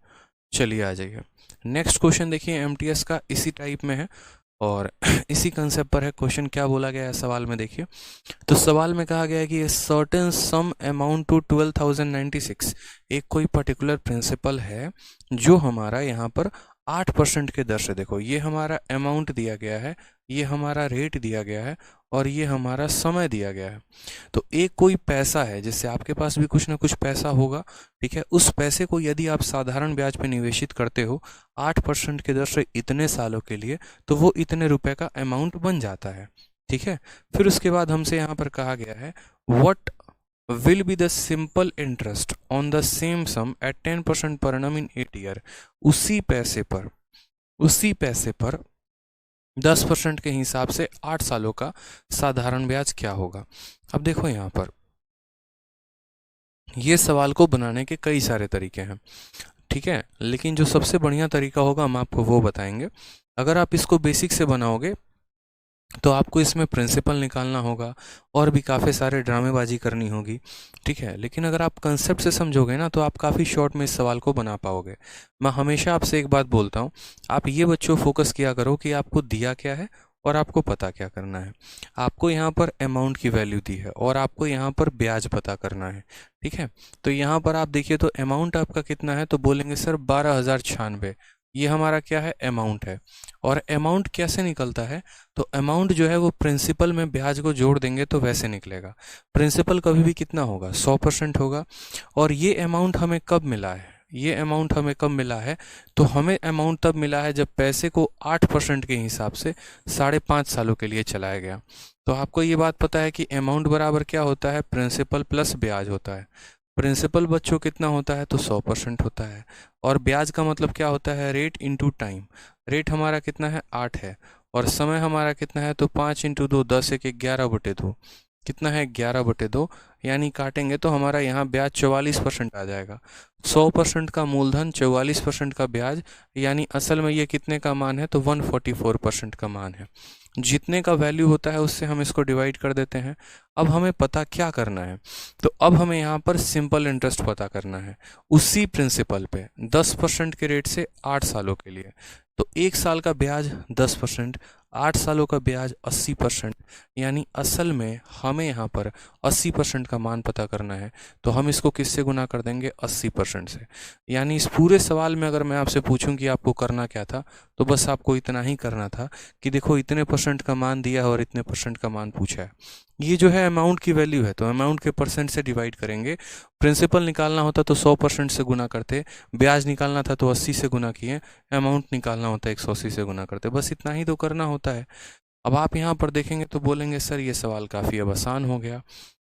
चलिए आ जाइए नेक्स्ट क्वेश्चन। देखिए MTS का इसी टाइप में है और इसी कंसेप्ट पर है क्वेश्चन। क्या बोला गया है सवाल में, देखिए तो सवाल में कहा गया है कि सर्टेन सम अमाउंट टू 12,096, एक कोई पर्टिकुलर प्रिंसिपल है जो हमारा यहाँ पर 8% के दर से, देखो ये हमारा अमाउंट दिया गया है, ये हमारा रेट दिया गया है, और ये हमारा समय दिया गया है। तो एक कोई पैसा है, जिससे आपके पास भी कुछ ना कुछ पैसा होगा, ठीक है। उस पैसे को यदि आप साधारण ब्याज पे निवेशित करते हो 8% के दर से इतने सालों के लिए, तो वो इतने रुपए का अमाउंट बन जाता है, ठीक है। फिर उसके बाद हमसे यहाँ पर कहा गया है what will be the simple interest on the same sum at 10% per annum in 8 year। उसी पैसे पर 10% के हिसाब से 8 सालों का साधारण ब्याज क्या होगा। अब देखो यहाँ पर ये सवाल को बनाने के कई सारे तरीके हैं, ठीक है, लेकिन जो सबसे बढ़िया तरीका होगा हम आपको वो बताएंगे। अगर आप इसको बेसिक से बनाओगे तो आपको इसमें प्रिंसिपल निकालना होगा और भी काफ़ी सारे ड्रामेबाजी करनी होगी, ठीक है। लेकिन अगर आप कंसेप्ट से समझोगे ना तो आप काफ़ी शॉर्ट में इस सवाल को बना पाओगे। मैं हमेशा आपसे एक बात बोलता हूँ, आप ये बच्चों फोकस किया करो कि आपको दिया क्या है और आपको पता क्या करना है। आपको यहाँ पर अमाउंट की वैल्यू दी है और आपको यहाँ पर ब्याज पता करना है, ठीक है। तो यहाँ पर आप देखिए तो अमाउंट आपका कितना है, तो बोलेंगे सर 12,096, ये हमारा क्या है, अमाउंट है। और अमाउंट कैसे निकलता है, तो अमाउंट जो है वो प्रिंसिपल में ब्याज को जोड़ देंगे तो वैसे निकलेगा। प्रिंसिपल कभी भी कितना होगा, 100% होगा। और ये अमाउंट हमें कब मिला है, ये अमाउंट हमें कब मिला है, तो हमें अमाउंट तब मिला है जब पैसे को 8% के हिसाब से 5.5 सालों के लिए चलाया गया। तो आपको ये बात पता है कि अमाउंट बराबर क्या होता है, प्रिंसिपल प्लस ब्याज होता है। प्रिंसिपल बच्चों कितना होता है, तो 100% होता है। और ब्याज का मतलब क्या होता है, रेट इंटू टाइम। रेट हमारा कितना है, 8 है, और समय हमारा कितना है, तो 5 × 2, 10 × 1 11/2 कितना है, 11/2। यानी काटेंगे तो हमारा यहाँ ब्याज 44% आ जाएगा। 100% का मूलधन, 44% का ब्याज, यानी असल में ये कितने का मान है, तो 144% का मान है। जितने का वैल्यू होता है उससे हम इसको डिवाइड कर देते हैं। अब हमें पता क्या करना है, तो अब हमें यहाँ पर सिंपल इंटरेस्ट पता करना है उसी प्रिंसिपल पे 10% के रेट से 8 सालों के लिए। तो 1 साल का ब्याज 10%, 8 सालों का ब्याज 80%, यानी असल में हमें यहाँ पर 80% का मान पता करना है। तो हम इसको किससे गुना कर देंगे, 80% से। यानी इस पूरे सवाल में अगर मैं आपसे पूछूं कि आपको करना क्या था, तो बस आपको इतना ही करना था कि देखो इतने परसेंट का मान दिया है और इतने परसेंट का मान पूछा है। ये जो है अमाउंट की वैल्यू है, तो अमाउंट के परसेंट से डिवाइड करेंगे। प्रिंसिपल निकालना होता तो 100% से गुना करते, ब्याज निकालना था तो 80 से गुना किए, अमाउंट निकालना होता है 180 से गुना करते। बस इतना ही तो करना होता है। अब आप यहाँ पर देखेंगे तो बोलेंगे सर ये सवाल काफ़ी अब आसान हो गया।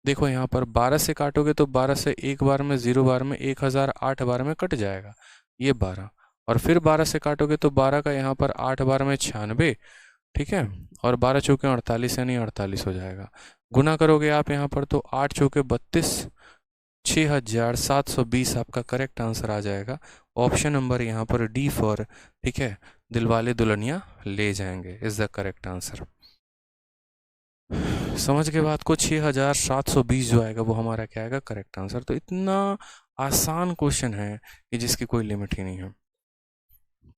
देखो यहाँ पर 12 से काटोगे तो 12 से एक बार में 0 बार में 1000 8 बार में कट जाएगा ये 12, और फिर 12 से काटोगे तो 12 का यहाँ पर 8 बार में 96, ठीक है, और 12 चौके 48 यानी 48 हो जाएगा। गुना करोगे आप यहाँ पर तो 8 चौके 32, 6720 आपका करेक्ट आंसर आ जाएगा। ऑप्शन नंबर यहाँ पर डी फॉर, ठीक है, दिलवाले दुल्हनिया ले जाएंगे इज द करेक्ट आंसर। समझ के बाद को 6720 जो आएगा वो हमारा क्या आएगा, करेक्ट आंसर। तो इतना आसान क्वेश्चन है कि जिसकी कोई लिमिट ही नहीं है।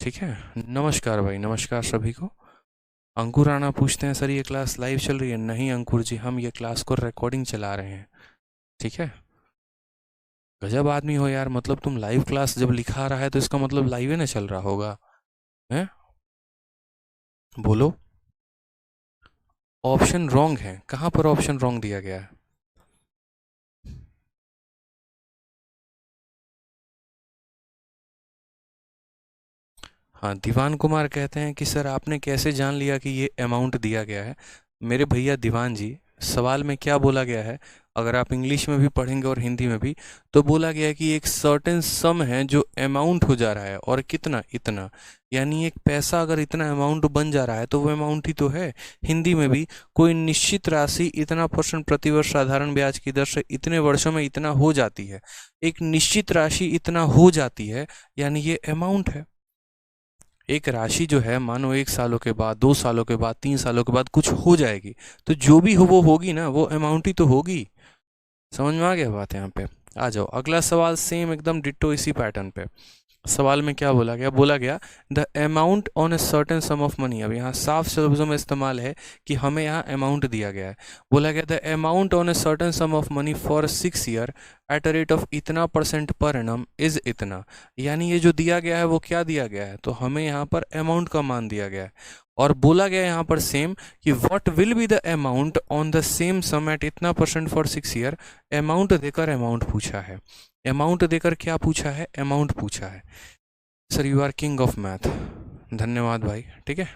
ठीक है, नमस्कार भाई, नमस्कार सभी को। अंकुर राणा पूछते हैं सर ये क्लास लाइव चल रही है? नहीं अंकुर जी, हम ये क्लास को रिकॉर्डिंग चला रहे हैं। ठीक है, गजब आदमी हो यार, मतलब तुम लाइव क्लास जब लिखा रहा है तो इसका मतलब लाइव ही ना चल रहा होगा, हैं? बोलो। ऑप्शन रॉन्ग है, कहाँ पर ऑप्शन रॉन्ग दिया गया है? हाँ, दीवान कुमार कहते हैं कि सर आपने कैसे जान लिया कि ये अमाउंट दिया गया है? मेरे भैया दीवान जी, सवाल में क्या बोला गया है, अगर आप इंग्लिश में भी पढ़ेंगे और हिंदी में भी, तो बोला गया है कि एक सर्टेन सम है जो अमाउंट हो जा रहा है, और कितना, इतना। यानी एक पैसा अगर इतना अमाउंट बन जा रहा है तो वो अमाउंट ही तो है। हिंदी में भी कोई निश्चित राशि इतना % प्रतिवर्ष साधारण ब्याज की दर से इतने वर्षों में इतना हो जाती है, एक निश्चित राशि इतना हो जाती है, यानी ये अमाउंट है। एक राशि जो है, मानो 1 सालों के बाद, 2 सालों के बाद, 3 सालों के बाद कुछ हो जाएगी, तो जो भी हो वो होगी ना, वो अमाउंट ही तो होगी। समझ में आ गया बात? यहाँ पे आ जाओ, अगला सवाल सेम एकदम डिट्टो इसी पैटर्न पे। सवाल में क्या बोला गया, बोला गया the amount on a certain sum of money. अब यहाँ साफ शब्दों में इस्तेमाल है कि हमें यहाँ अमाउंट दिया गया है। बोला गया the amount on a certain sum of money for 6 year at a rate of इतना % पर एनम इज इतना। यानी ये जो दिया गया है वो क्या दिया गया है, तो हमें यहाँ पर अमाउंट का मान दिया गया है। और बोला गया यहाँ पर सेम कि what will be the amount on the same sum at इतना % फॉर 6 ईयर। अमाउंट देकर अमाउंट पूछा है, अमाउंट देकर क्या पूछा है, अमाउंट पूछा है। Sir you are king of math, धन्यवाद भाई। ठीक है,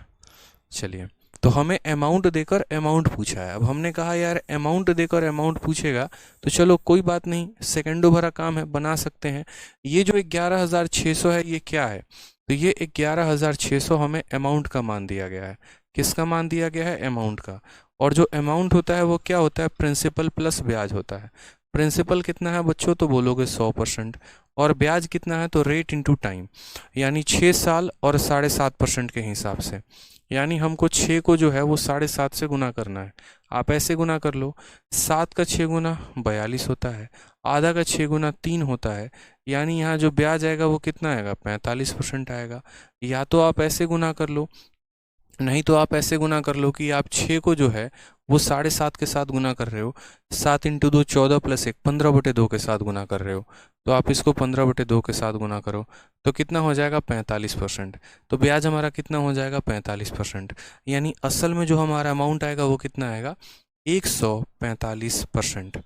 चलिए, तो हमें अमाउंट देकर अमाउंट पूछा है। अब हमने कहा यार अमाउंट देकर अमाउंट पूछेगा तो चलो कोई बात नहीं, सेकंडों भरा काम है, बना सकते हैं। ये जो 11,600 है ये क्या है, तो ये 11,600 हमें अमाउंट का मान दिया गया है। किसका मान दिया गया है, अमाउंट का। और जो अमाउंट होता है वो क्या होता है, प्रिंसिपल प्लस ब्याज होता है। प्रिंसिपल कितना है बच्चों, तो बोलोगे 100%, और ब्याज कितना है तो रेट इंटू टाइम, यानी 6 साल और 7.5% के हिसाब से। यानी हमको 6 को जो है वो 7.5 से गुना करना है। आप ऐसे गुना कर लो, 7 का 6 गुना 42 होता है, आधा का 6 गुना 3 होता है, यानी यहाँ जो ब्याज आएगा वो कितना आएगा, 45% आएगा। या तो आप ऐसे गुना कर लो, नहीं तो आप ऐसे गुना कर लो कि आप 6 को जो है वो 7.5 के साथ गुना कर रहे हो, 7 × 2 14 + 1 15/2 के साथ गुना कर रहे हो, तो आप इसको 15/2 के साथ गुना करो तो कितना हो जाएगा, 45%। तो ब्याज हमारा कितना हो जाएगा, 45%। यानी असल में जो हमारा अमाउंट आएगा वो कितना आएगा, 145%।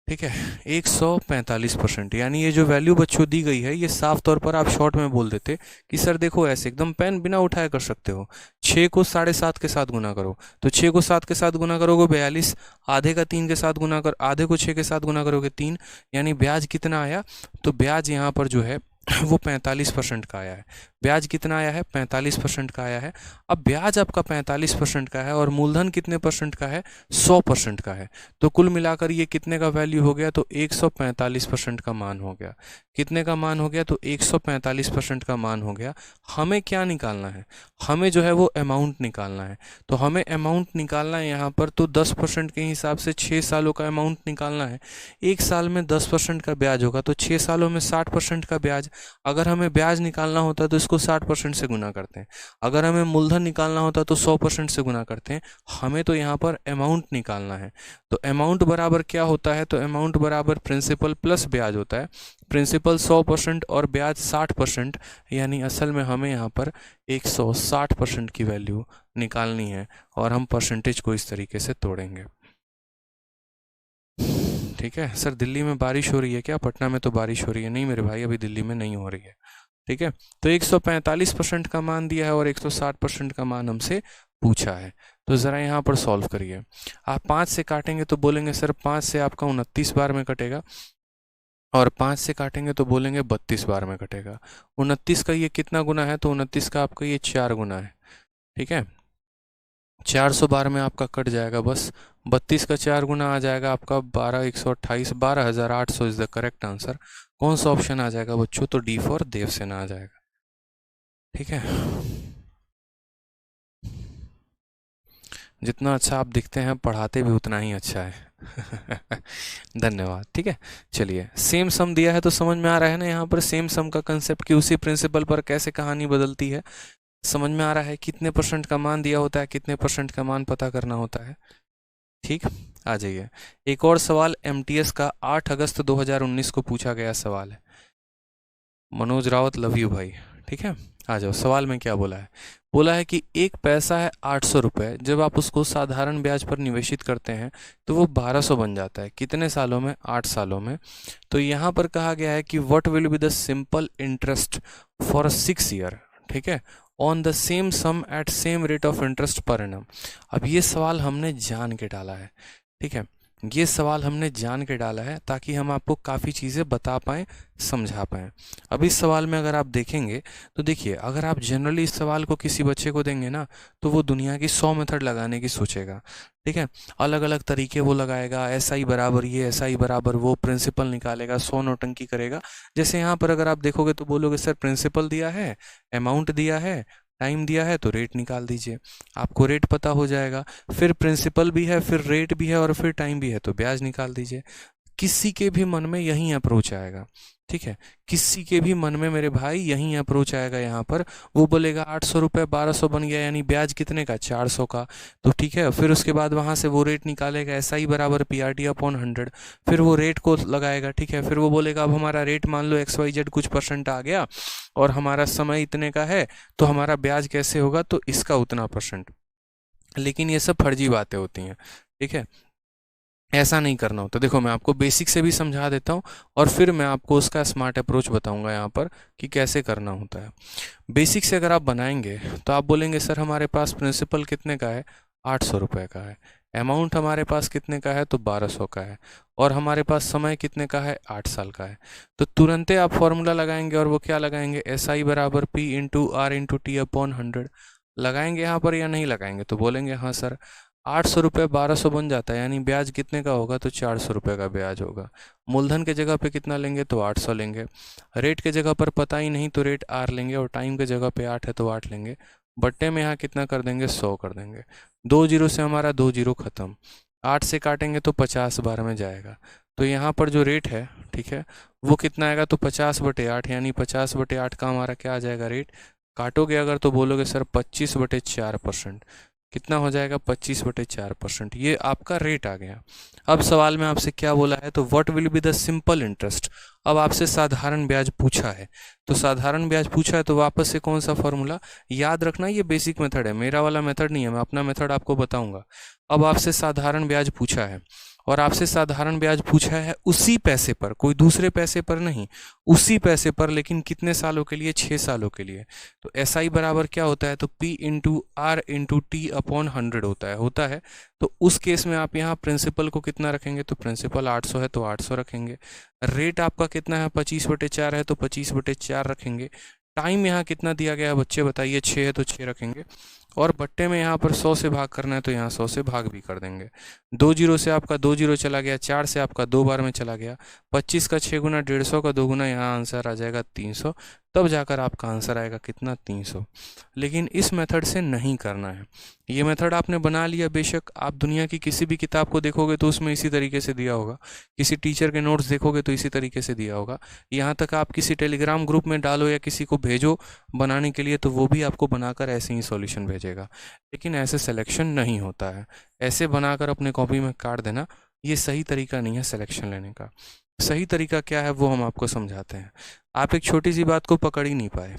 ठीक है, 145%। यानी ये जो वैल्यू बच्चों दी गई है ये साफ तौर पर आप शॉर्ट में बोल देते कि सर देखो ऐसे एकदम पेन बिना उठाए कर सकते हो। 6 को 7.5 के साथ गुना करो, तो 6 को 7 के साथ गुना करोगे 42, आधे का 3 के साथ गुना कर, आधे को 6 के साथ गुना करोगे 3, यानी ब्याज कितना आया, तो ब्याज यहाँ पर जो है वो 45% का आया है। ब्याज कितना आया है? 45% का आया है। अब ब्याज आपका 45% का है और मूलधन कितने परसेंट का है? 100% का है। तो कुल मिलाकर ये कितने का वैल्यू हो गया? तो 145% का मान हो गया। कितने का मान हो गया? तो 145% का मान हो गया। हमें क्या निकालना है? हमें जो है वो अमाउंट निकालना है। तो हमें अमाउंट निकालना है यहाँ पर, तो 10% के हिसाब से 6 सालों का अमाउंट निकालना है। एक साल में 10% का ब्याज होगा तो 6 सालों में 60% का ब्याज। अगर हमें ब्याज निकालना होता है तो इसको 60% से गुना करते हैं। अगर हमें मूलधन निकालना होता है तो 100% से गुना करते हैं। हमें तो यहाँ पर अमाउंट निकालना है। तो अमाउंट बराबर क्या होता है? तो अमाउंट बराबर प्रिंसिपल प्लस ब्याज होता है। प्रिंसिपल 100% और ब्याज 60%, यानी असल में हमें यहाँ पर 160% की वैल्यू निकालनी है और हम परसेंटेज को इस तरीके से तोड़ेंगे। ठीक है सर, दिल्ली में बारिश हो रही है क्या? पटना में तो बारिश हो रही है। नहीं मेरे भाई, अभी दिल्ली में नहीं हो रही है। ठीक है, तो 145% का मान दिया है और 160% का मान हमसे पूछा है। तो ज़रा यहाँ पर सॉल्व करिए। आप 5 से काटेंगे तो बोलेंगे सर 5 से आपका 29 बार में कटेगा, और 5 से काटेंगे तो बोलेंगे 32 बार में कटेगा। 29 का ये कितना गुना है? तो 29 का आपका ये 4 गुना है। ठीक है, 400 बार में आपका कट जाएगा बस। 32 का 4 गुना आ जाएगा आपका 12,128, 12,800 इज द करेक्ट आंसर। कौन सा ऑप्शन आ जाएगा बच्चों? तो डी फॉर देवसेना आ जाएगा। ठीक है, जितना अच्छा आप दिखते हैं पढ़ाते भी उतना ही अच्छा है। धन्यवाद। ठीक है, चलिए सेम सम दिया है तो समझ में आ रहा है ना यहाँ पर सेम सम का कंसेप्ट, कि उसी प्रिंसिपल पर कैसे कहानी बदलती है। समझ में आ रहा है कितने परसेंट का मान दिया होता है, कितने परसेंट का मान पता करना होता है। ठीक, आ जाइए। एक और सवाल एमटीएस का 8 अगस्त 2019 को पूछा गया सवाल है। मनोज रावत, लव यू भाई। ठीक है, आ जाओ। सवाल में क्या बोला है? बोला है कि एक पैसा है 800 रुपये, जब आप उसको साधारण ब्याज पर निवेशित करते हैं तो वो 1200 बन जाता है। कितने सालों में? 8 सालों में। तो यहाँ पर कहा गया है कि what will be the simple interest for 6 year, ठीक है, on the same sum at same rate of interest per annum. अब ये सवाल हमने जान के डाला है। ठीक है, ये सवाल हमने जान के डाला है ताकि हम आपको काफ़ी चीज़ें बता पाएँ, समझा पाएँ। अब इस सवाल में अगर आप देखेंगे तो देखिए, अगर आप जनरली इस सवाल को किसी बच्चे को देंगे ना तो वो दुनिया की 100 मेथड लगाने की सोचेगा। ठीक है, अलग अलग तरीके वो लगाएगा, ऐसा ही बराबर ये, ऐसा ही बराबर वो, प्रिंसिपल निकालेगा, 100 नौटंकी करेगा। जैसे यहाँ पर अगर आप देखोगे तो बोलोगे सर प्रिंसिपल दिया है, अमाउंट दिया है, टाइम दिया है, तो रेट निकाल दीजिए। आपको रेट पता हो जाएगा, फिर प्रिंसिपल भी है, फिर रेट भी है और फिर टाइम भी है, तो ब्याज निकाल दीजिए। किसी के भी मन में यही अप्रोच आएगा। ठीक है, किसी के भी मन में मेरे भाई यही अप्रोच आएगा। यहाँ पर वो बोलेगा 800 रुपये 1200 बन गया, यानी ब्याज कितने का? 400 का। तो ठीक है, फिर उसके बाद वहाँ से वो रेट निकालेगा, ऐसा ही बराबर PRT अपॉन 100। फिर वो रेट को लगाएगा। ठीक है, फिर वो बोलेगा अब हमारा रेट मान लो XYZ कुछ परसेंट आ गया और हमारा समय इतने का है, तो हमारा ब्याज कैसे होगा? तो इसका उतना परसेंट। लेकिन ये सब फर्जी बातें होती हैं। ठीक है, ऐसा नहीं करना होता। देखो मैं आपको बेसिक से भी समझा देता हूँ और फिर मैं आपको उसका स्मार्ट अप्रोच बताऊंगा यहाँ पर कि कैसे करना होता है। बेसिक से अगर आप बनाएंगे तो आप बोलेंगे सर हमारे पास प्रिंसिपल कितने का है? 800 रुपये का है। अमाउंट हमारे पास कितने का है? तो 1200 का है। और हमारे पास समय कितने का है? 8 साल का है। तो तुरंत आप फॉर्मूला लगाएंगे और वो क्या लगाएंगे? SI बराबर P into R into T upon 100 लगाएंगे यहाँ पर, या नहीं लगाएंगे? तो बोलेंगे हाँ सर। 800 रुपये 1200 बन जाता है, यानी ब्याज कितने का होगा? तो 400 रुपये का ब्याज होगा। मूलधन के जगह पे कितना लेंगे? तो 800 लेंगे। रेट के जगह पर पता ही नहीं तो रेट R लेंगे, और टाइम के जगह पे 8 है तो 8 लेंगे। बट्टे में यहाँ कितना कर देंगे? 100 कर देंगे। 2 जीरो से हमारा 2 जीरो खत्म। 8 से काटेंगे तो 50 बार में जाएगा। तो यहाँ पर जो रेट है, ठीक है, वो कितना आएगा? तो 50/8, यानी 50/8 का हमारा क्या आ जाएगा? रेट। काटोगे अगर तो बोलोगे सर 25/4%। कितना हो जाएगा? 25/4%। ये आपका रेट आ गया। अब सवाल में आपसे क्या बोला है? तो what will be the simple interest. अब आपसे साधारण ब्याज पूछा है, तो साधारण ब्याज पूछा है तो वापस से कौन सा फॉर्मूला? याद रखना ये बेसिक मेथड है, मेरा वाला मेथड नहीं है, मैं अपना मेथड आपको बताऊंगा। अब आपसे साधारण ब्याज पूछा है और आपसे साधारण ब्याज पूछा है उसी पैसे पर, कोई दूसरे पैसे पर नहीं, उसी पैसे पर, लेकिन कितने सालों के लिए, 6 सालों के लिए। तो एस आई बराबर क्या होता है, तो P into R into T upon 100 होता है। तो उस केस में आप यहाँ प्रिंसिपल को कितना रखेंगे, तो प्रिंसिपल 800 है तो 800 रखेंगे। रेट आपका कितना है, 25/4 है तो 25/4 रखेंगे। टाइम यहाँ कितना दिया गया है बच्चे बताइए, 6 है तो 6 रखेंगे। और बट्टे में यहाँ पर 100 से भाग करना है तो यहाँ 100 से भाग भी कर देंगे। 2 जीरो से आपका 2 जीरो चला गया, 4 से आपका 2 बार में चला गया, 25 का 6 गुना 150 का 2 गुना, यहाँ आंसर आ जाएगा 300। तब जाकर आपका आंसर आएगा कितना, 300। लेकिन इस मेथड से नहीं करना है। ये मेथड आपने बना लिया, बेशक आप दुनिया की किसी भी किताब को देखोगे तो उसमें इसी तरीके से दिया होगा, किसी टीचर के नोट्स देखोगे तो इसी तरीके से दिया होगा। यहाँ तक आप किसी टेलीग्राम ग्रुप में डालो या किसी को भेजो बनाने के लिए, तो वो भी आपको बनाकर ऐसे ही सॉल्यूशन भेजेगा। लेकिन ऐसे सिलेक्शन नहीं होता है, ऐसे बनाकर अपने कॉपी में काट देना ये सही तरीका नहीं है सिलेक्शन लेने का। सही तरीका क्या है वो हम आपको समझाते हैं। आप एक छोटी सी बात को पकड़ ही नहीं पाए।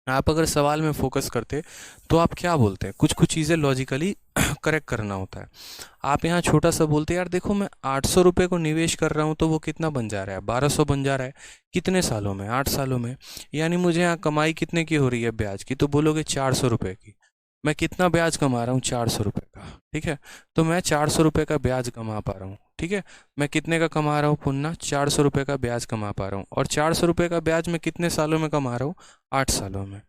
आप अगर सवाल में फोकस करते तो आप क्या बोलते हैं, कुछ कुछ चीज़ें लॉजिकली करेक्ट करना होता है। आप यहाँ छोटा सा बोलते यार देखो मैं 800 रुपये को निवेश कर रहा हूँ तो वो कितना बन जा रहा है, 1200 बन जा रहा है। कितने सालों में, 8 सालों में। यानी मुझे यहाँ कमाई कितने की हो रही है ब्याज की, तो बोलोगे 400 रुपये की। मैं कितना ब्याज कमा रहा हूँ, 400 रुपये का। ठीक है, तो मैं 400 रुपये का ब्याज कमा पा रहा हूँ। ठीक है, मैं कितने का कमा रहा हूँ पुन्ना, 400 रुपये का ब्याज कमा पा रहा हूँ। और 400 रुपये का ब्याज मैं कितने सालों में कमा रहा हूँ, 8 सालों में।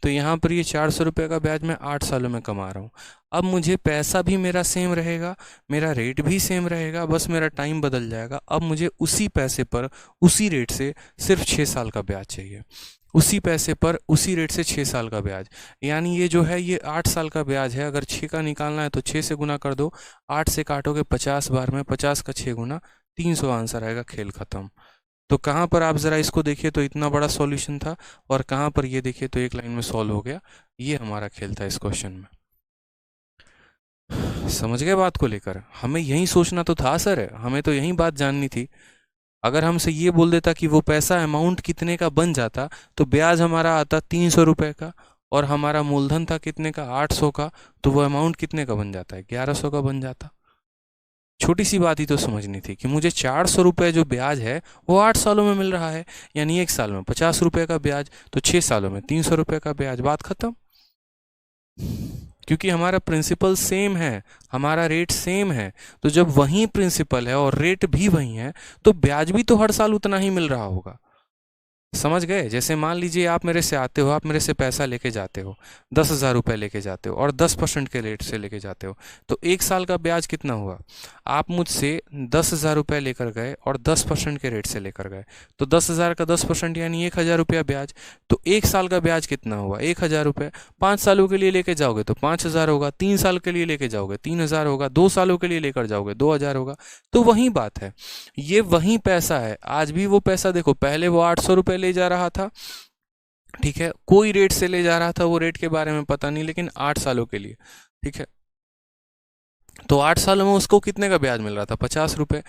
तो यहाँ पर ये 400 रुपये का ब्याज मैं 8 सालों में कमा रहा हूँ। अब मुझे पैसा भी मेरा सेम रहेगा, मेरा रेट भी सेम रहेगा, बस मेरा टाइम बदल जाएगा। अब मुझे उसी पैसे पर उसी रेट से सिर्फ 6 साल का ब्याज चाहिए, उसी पैसे पर उसी रेट से 6 साल का ब्याज। यानी ये जो है ये 8 साल का ब्याज है, अगर 6 का निकालना है तो 6 से गुना कर दो, 8 से काटोगे 50 बार में, 50 का 6 गुना 300 आंसर आएगा, खेल खत्म। तो कहाँ पर आप ज़रा इसको देखिए तो इतना बड़ा सॉल्यूशन था, और कहाँ पर ये देखिए तो एक लाइन में सॉल्व हो गया। ये हमारा खेल था इस क्वेश्चन में। समझ गए बात को लेकर, हमें यही सोचना तो था सर, हमें तो यही बात जाननी थी। अगर हमसे ये बोल देता कि वो पैसा अमाउंट कितने का बन जाता, तो ब्याज हमारा आता 300 रुपये का, और हमारा मूलधन था कितने का, 800 का, तो वो अमाउंट कितने का बन जाता है, 1100 का बन जाता। छोटी सी बात ही तो समझनी थी कि मुझे 400 रुपये जो ब्याज है वो 8 सालों में मिल रहा है, यानी 1 साल में 50 रुपये का ब्याज, तो 6 सालों में 300 रुपये का ब्याज, बात खत्म। क्योंकि हमारा प्रिंसिपल सेम है, हमारा रेट सेम है। तो जब वही प्रिंसिपल है और रेट भी वही है, तो ब्याज भी तो हर साल उतना ही मिल रहा होगा। समझ गए। जैसे मान लीजिए आप मेरे से आते हो, आप मेरे से पैसा लेके जाते हो, 10,000 रुपये लेके जाते हो और 10% के रेट से लेके जाते हो, तो 1 साल का ब्याज कितना हुआ। आप मुझसे 10,000 रुपये लेकर गए और 10% के रेट से लेकर गए, तो 10,000 का 10% यानी 1,000 रुपया ब्याज। तो 1 साल का ब्याज कितना हुआ, 1,000 रुपये। 5 सालों के लिए लेके जाओगे तो 5,000 होगा, 3 साल के लिए लेके जाओगे 3,000 होगा, 2 सालों के लिए लेकर जाओगे 2,000 होगा। तो वही बात है, ये वही पैसा है। आज भी वो पैसा देखो, पहले वो 800 रुपये ले जा रहा था, ठीक है, कोई रेट से ले जा रहा था, वो रेट के बारे में पता नहीं, लेकिन 8 सालों के लिए, ठीक है। तो 8 सालों में उसको कितने का ब्याज मिल रहा था, 50 रुपये,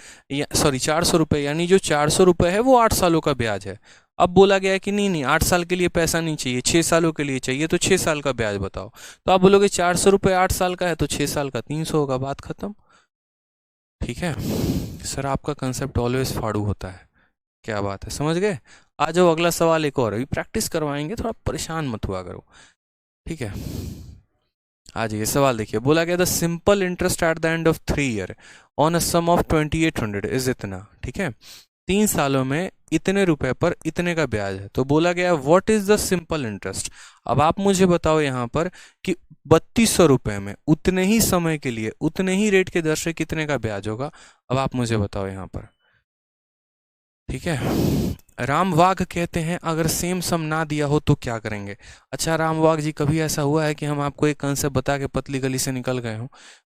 सॉरी 400 रुपये, यानी जो 400 रुपये है वो 8 सालों का ब्याज है। अब बोला गया है कि नहीं नहीं 8 साल के लिए पैसा नहीं चाहिए, 6 सालों के लिए चाहिए, तो 6 साल का ब्याज बताओ। तो आप बोलोगे 400 रुपये 8 साल का है तो 6 साल का 300 होगा, बात खत्म। ठीक है सर, आपका कंसेप्ट ऑलवेज फाड़ू होता है, क्या बात है, समझ गए। आ जाओ अगला सवाल, एक और अभी प्रैक्टिस करवाएंगे, थोड़ा परेशान मत हुआ करो, ठीक है। आज ये सवाल देखिए, बोला गया the simple interest at the end of 3 year on a sum of 2800 is इतना, ठीक है। 3 सालों में इतने रुपए पर इतने का ब्याज है, तो बोला गया what is the simple interest. अब आप मुझे बताओ यहाँ पर कि 3200 रुपये में उतने ही समय के लिए उतने ही रेट के दर से कितने का ब्याज होगा। अब आप मुझे बताओ यहाँ पर, ठीक है। रामवाग कहते हैं अगर सेम सम ना दिया हो तो क्या करेंगे। अच्छा रामवाग जी, कभी ऐसा हुआ है कि हम आपको एक कंसेप्ट बता के पतली गली से निकल गए हों।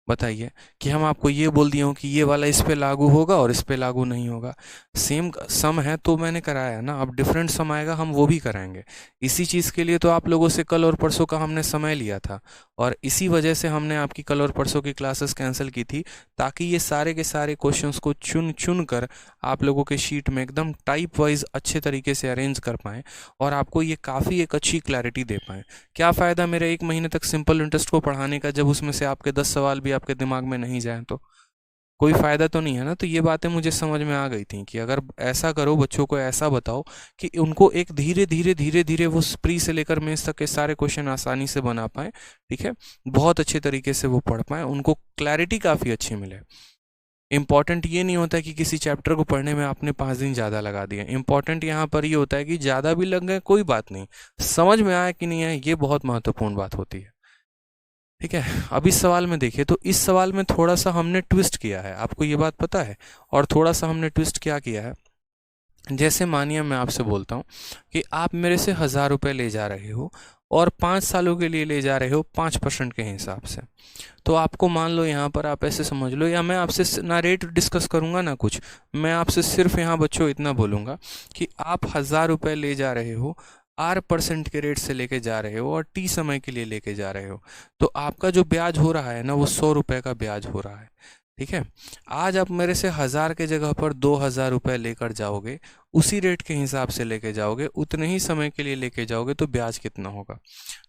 बताइए कि हम आपको ये बोल दिए हों कि ये वाला इस पे लागू होगा और इस पे लागू नहीं होगा। सेम सम है तो मैंने कराया ना, अब डिफरेंट सम आएगा हम वो भी कराएंगे। इसी चीज़ के लिए तो आप लोगों से कल और परसों का हमने समय लिया था, और इसी वजह से हमने आपकी कल और परसों की क्लासेस कैंसिल की थी, ताकि ये सारे के सारे क्वेश्चंस को चुन चुन कर आप लोगों के शीट में एकदम टाइप वाइज अच्छे तरीके से अरेंज कर पाएँ और आपको ये काफ़ी एक अच्छी क्लैरिटी दे पाएँ। क्या फ़ायदा मेरे 1 महीने तक सिंपल इंटरेस्ट को पढ़ाने का, जब उसमें से आपके 10 सवाल भी आपके दिमाग में नहीं जाएँ तो। कोई फ़ायदा तो नहीं है ना। तो ये बातें मुझे समझ में आ गई थी कि अगर ऐसा करो, बच्चों को ऐसा बताओ कि उनको एक धीरे धीरे धीरे धीरे वो प्री से लेकर मेंस तक के सारे क्वेश्चन आसानी से बना पाएँ, ठीक है, बहुत अच्छे तरीके से वो पढ़ पाएँ, उनको क्लैरिटी काफ़ी अच्छी मिले। इम्पॉर्टेंट ये नहीं होता कि किसी चैप्टर को पढ़ने में आपने 5 दिन ज़्यादा लगा दिए, इम्पॉर्टेंट यहाँ पर ये होता है कि ज़्यादा भी लग गए कोई बात नहीं, समझ में आया कि नहीं आया, ये बहुत महत्वपूर्ण बात होती है। ठीक है, अब इस सवाल में देखिए, तो इस सवाल में थोड़ा सा हमने ट्विस्ट किया है, आपको ये बात पता है। और थोड़ा सा हमने ट्विस्ट क्या किया है, जैसे मानिए मैं आपसे बोलता हूँ कि आप मेरे से 1000 रुपये ले जा रहे हो और 5 सालों के लिए ले जा रहे हो 5% के हिसाब से। तो आपको मान लो यहाँ पर आप ऐसे समझ लो, या मैं आपसे ना रेट डिस्कस करूँगा ना कुछ, मैं आपसे सिर्फ यहाँ बच्चों इतना बोलूँगा कि आप 1000 रुपये ले जा रहे हो, R% के रेट से लेके जा रहे हो और T समय के लिए लेके जा रहे हो, तो आपका जो ब्याज हो रहा है ना वो 100 रुपये का ब्याज हो रहा है। ठीक है, आज आप मेरे से 1000 के जगह पर 2000 रुपये लेकर जाओगे, उसी रेट के हिसाब से लेके जाओगे, उतने ही समय के लिए लेके जाओगे, तो ब्याज कितना होगा?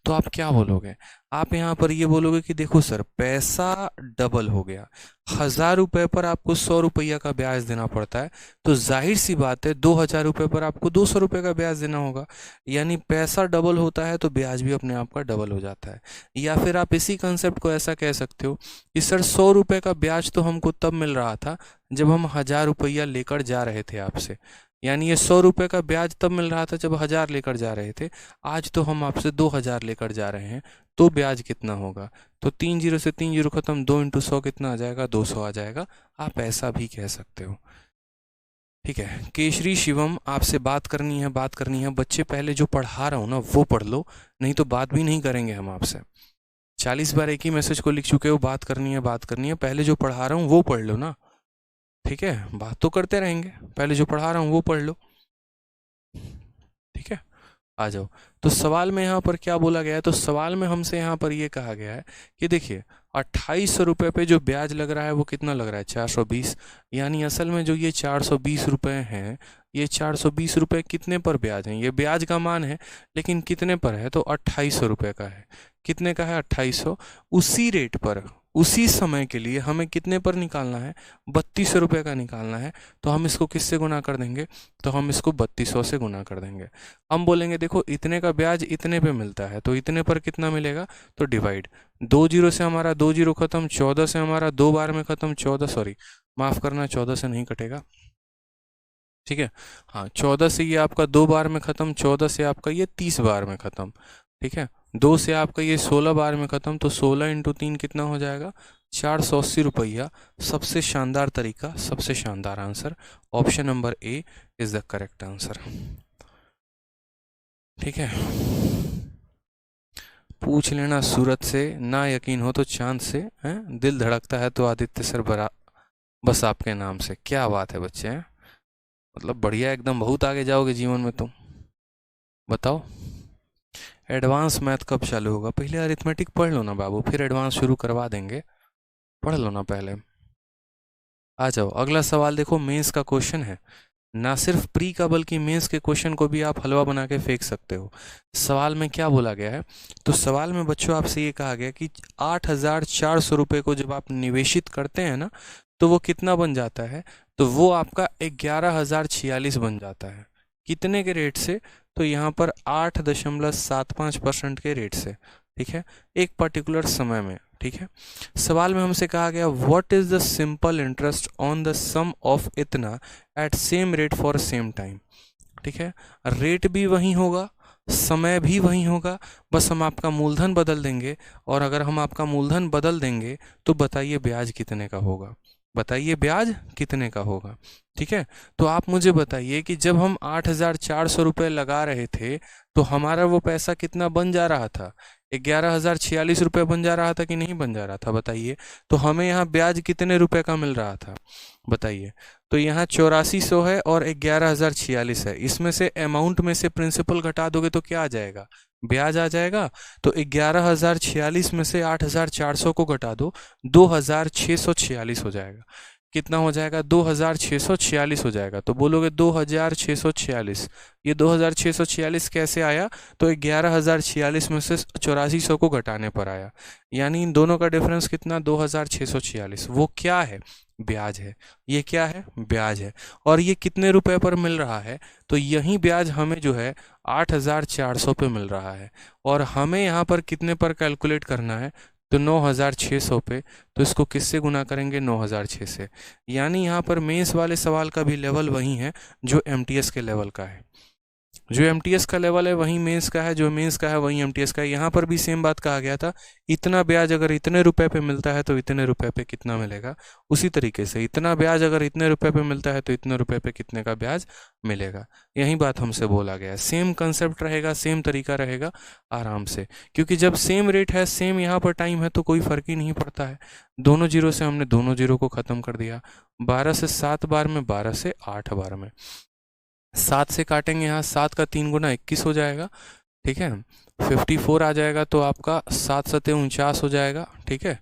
तो आप क्या बोलोगे? आप यहाँ पर ये बोलोगे कि देखो सर, पैसा डबल हो गया, 1000 रुपये पर आपको 100 रुपया का ब्याज देना पड़ता है, तो जाहिर सी बात है 2000 रुपये पर आपको 200 रुपये का ब्याज देना होगा। यानी पैसा डबल होता है तो ब्याज भी अपने आप का डबल हो जाता है। या फिर आप इसी कंसेप्ट को ऐसा कह सकते हो कि सर 100 रुपये का ब्याज तो हमको तब मिल रहा था जब हम 1000 रुपया लेकर जा रहे थे आपसे, यानी ये 100 रुपये का ब्याज तब मिल रहा था जब 1000 लेकर जा रहे थे, आज तो हम आपसे 2000 लेकर जा रहे हैं, तो ब्याज कितना होगा? तो 3 जीरो से 3 जीरो खत्म, 2 इंटू 100 कितना आ जाएगा? 200 आ जाएगा। आप ऐसा भी कह सकते हो। ठीक है, केशरी शिवम, आपसे बात करनी है, बात करनी है। बच्चे पहले जो पढ़ा रहा हूँ ना वो पढ़ लो, नहीं तो बात भी नहीं करेंगे हम आपसे। 40 बार एक ही मैसेज को लिख चुके हो, बात करनी है, बात करनी है। पहले जो पढ़ा रहा हूँ वो पढ़ लो ना। ठीक है, बात तो करते रहेंगे, पहले जो पढ़ा रहा हूँ वो पढ़ लो। ठीक है, आ जाओ। तो सवाल में यहाँ पर क्या बोला गया है? तो सवाल में हमसे यहाँ पर ये कहा गया है कि देखिए 2800 रुपये पे जो ब्याज लग रहा है वो कितना लग रहा है? 420। यानी असल में जो ये 420 रुपये हैं, ये 420 रुपये कितने पर ब्याज हैं? ये ब्याज का मान है, लेकिन कितने पर है? तो 2800 रुपये का है। कितने का है? 2800। उसी रेट पर, उसी समय के लिए हमें कितने पर निकालना है? 3200 रुपये का निकालना है। तो हम इसको किससे गुना कर देंगे? तो हम इसको 3200 से गुना कर देंगे। हम बोलेंगे देखो इतने का ब्याज इतने पे मिलता है, तो इतने पर कितना मिलेगा? तो डिवाइड, 2 जीरो से हमारा 2 जीरो खत्म, 14 से हमारा 2 बार में खत्म, 14 सॉरी माफ़ करना, 14 से नहीं कटेगा। ठीक है, हाँ 14 से ये आपका 2 बार में ख़त्म, 14 से आपका ये 30 बार में ख़त्म। ठीक है, 2 से आपका ये 16 बार में ख़त्म, तो 16 इंटू 3 कितना हो जाएगा? 480 रुपया। सबसे शानदार तरीका, सबसे शानदार answer, option number A is the correct answer. ठीक है, पूछ लेना सूरत से, ना यकीन हो तो चांद से, हैं? दिल धड़कता है तो आदित्य सर बरा, बस आपके नाम से। क्या बात है बच्चे, हैं? मतलब बढ़िया, एकदम बहुत आगे जाओगे जीवन में तुम। बताओ, एडवांस मैथ कब चालू होगा? पहले अरिथमेटिक पढ़ लो ना बाबू, फिर एडवांस शुरू करवा देंगे। पढ़ लो ना पहले। आ जाओ, अगला सवाल देखो, मेंस का क्वेश्चन है। ना सिर्फ प्री का बल्कि मेंस के क्वेश्चन को भी आप हलवा बना के फेंक सकते हो। सवाल में क्या बोला गया है? तो सवाल में बच्चों आपसे ये कहा गया कि 8400 रुपये को जब आप निवेशित करते हैं ना, तो वो कितना बन जाता है? तो वो आपका 11046 बन जाता है। कितने के रेट से? तो यहाँ पर 8.75% के रेट से। ठीक है, एक पर्टिकुलर समय में। ठीक है, सवाल में हमसे कहा गया what is the simple interest on the sum of इतना at same rate for same time. ठीक है, रेट भी वही होगा, समय भी वही होगा, बस हम आपका मूलधन बदल देंगे। और अगर हम आपका मूलधन बदल देंगे तो बताइए ब्याज कितने का होगा? बताइए ब्याज कितने का होगा? ठीक है, तो आप मुझे बताइए कि जब हम 8400 रुपये लगा रहे थे तो हमारा वो पैसा कितना बन जा रहा था? 11046 रुपये बन जा रहा था कि नहीं बन जा रहा था? बताइए। तो हमें यहाँ ब्याज कितने रुपए का मिल रहा था? बताइए। तो यहाँ 8400 है और 11046 है, इसमें से अमाउंट में से प्रिंसिपल घटा दोगे तो क्या आ जाएगा? ब्याज आ जाएगा। तो 11046 में से 8400 को घटा दो, 2646 हो जाएगा। कितना हो जाएगा, 2646 हो जाएगा। तो बोलोगे 2646, ये 2646 कैसे आया, तो 11046 में से 8400 को घटाने पर आया, यानी इन दोनों का डिफरेंस कितना, 2646। वो क्या है, ब्याज है। ये क्या है, ब्याज है। और ये कितने रुपए पर मिल रहा है, तो यही ब्याज हमें जो है 8400 पे मिल रहा है, और हमें यहाँ पर कितने पर कैलकुलेट करना है, तो 9600 पे। तो इसको किससे गुना करेंगे, 9006 से। यानी यहाँ पर मेंस वाले सवाल का भी लेवल वही है जो एमटीएस के लेवल का है, जो एमटीएस का लेवल है वही मेंस का है, जो मेंस का है वही एमटीएस का है। यहाँ पर भी सेम बात कहा गया था, इतना ब्याज अगर इतने रुपए पे मिलता है तो इतने रुपए पे कितना मिलेगा, उसी तरीके से इतना ब्याज अगर इतने रुपए पे मिलता है तो इतने रुपए पे कितने का ब्याज मिलेगा। यही बात हमसे बोला गया है, सेम कंसेप्ट रहेगा, सेम तरीका रहेगा, आराम से। क्योंकि जब सेम रेट है, सेम यहाँ पर टाइम है, तो कोई फर्क ही नहीं पड़ता है। दोनों जीरो से हमने दोनों जीरो को ख़त्म कर दिया, 12 से 7 बार में, 12 से 8 बार में। 7 से काटेंगे यहाँ, 7 का 3 गुना 21 हो जाएगा, ठीक है। 54 आ जाएगा, तो आपका 7 सते 49 हो जाएगा, ठीक है।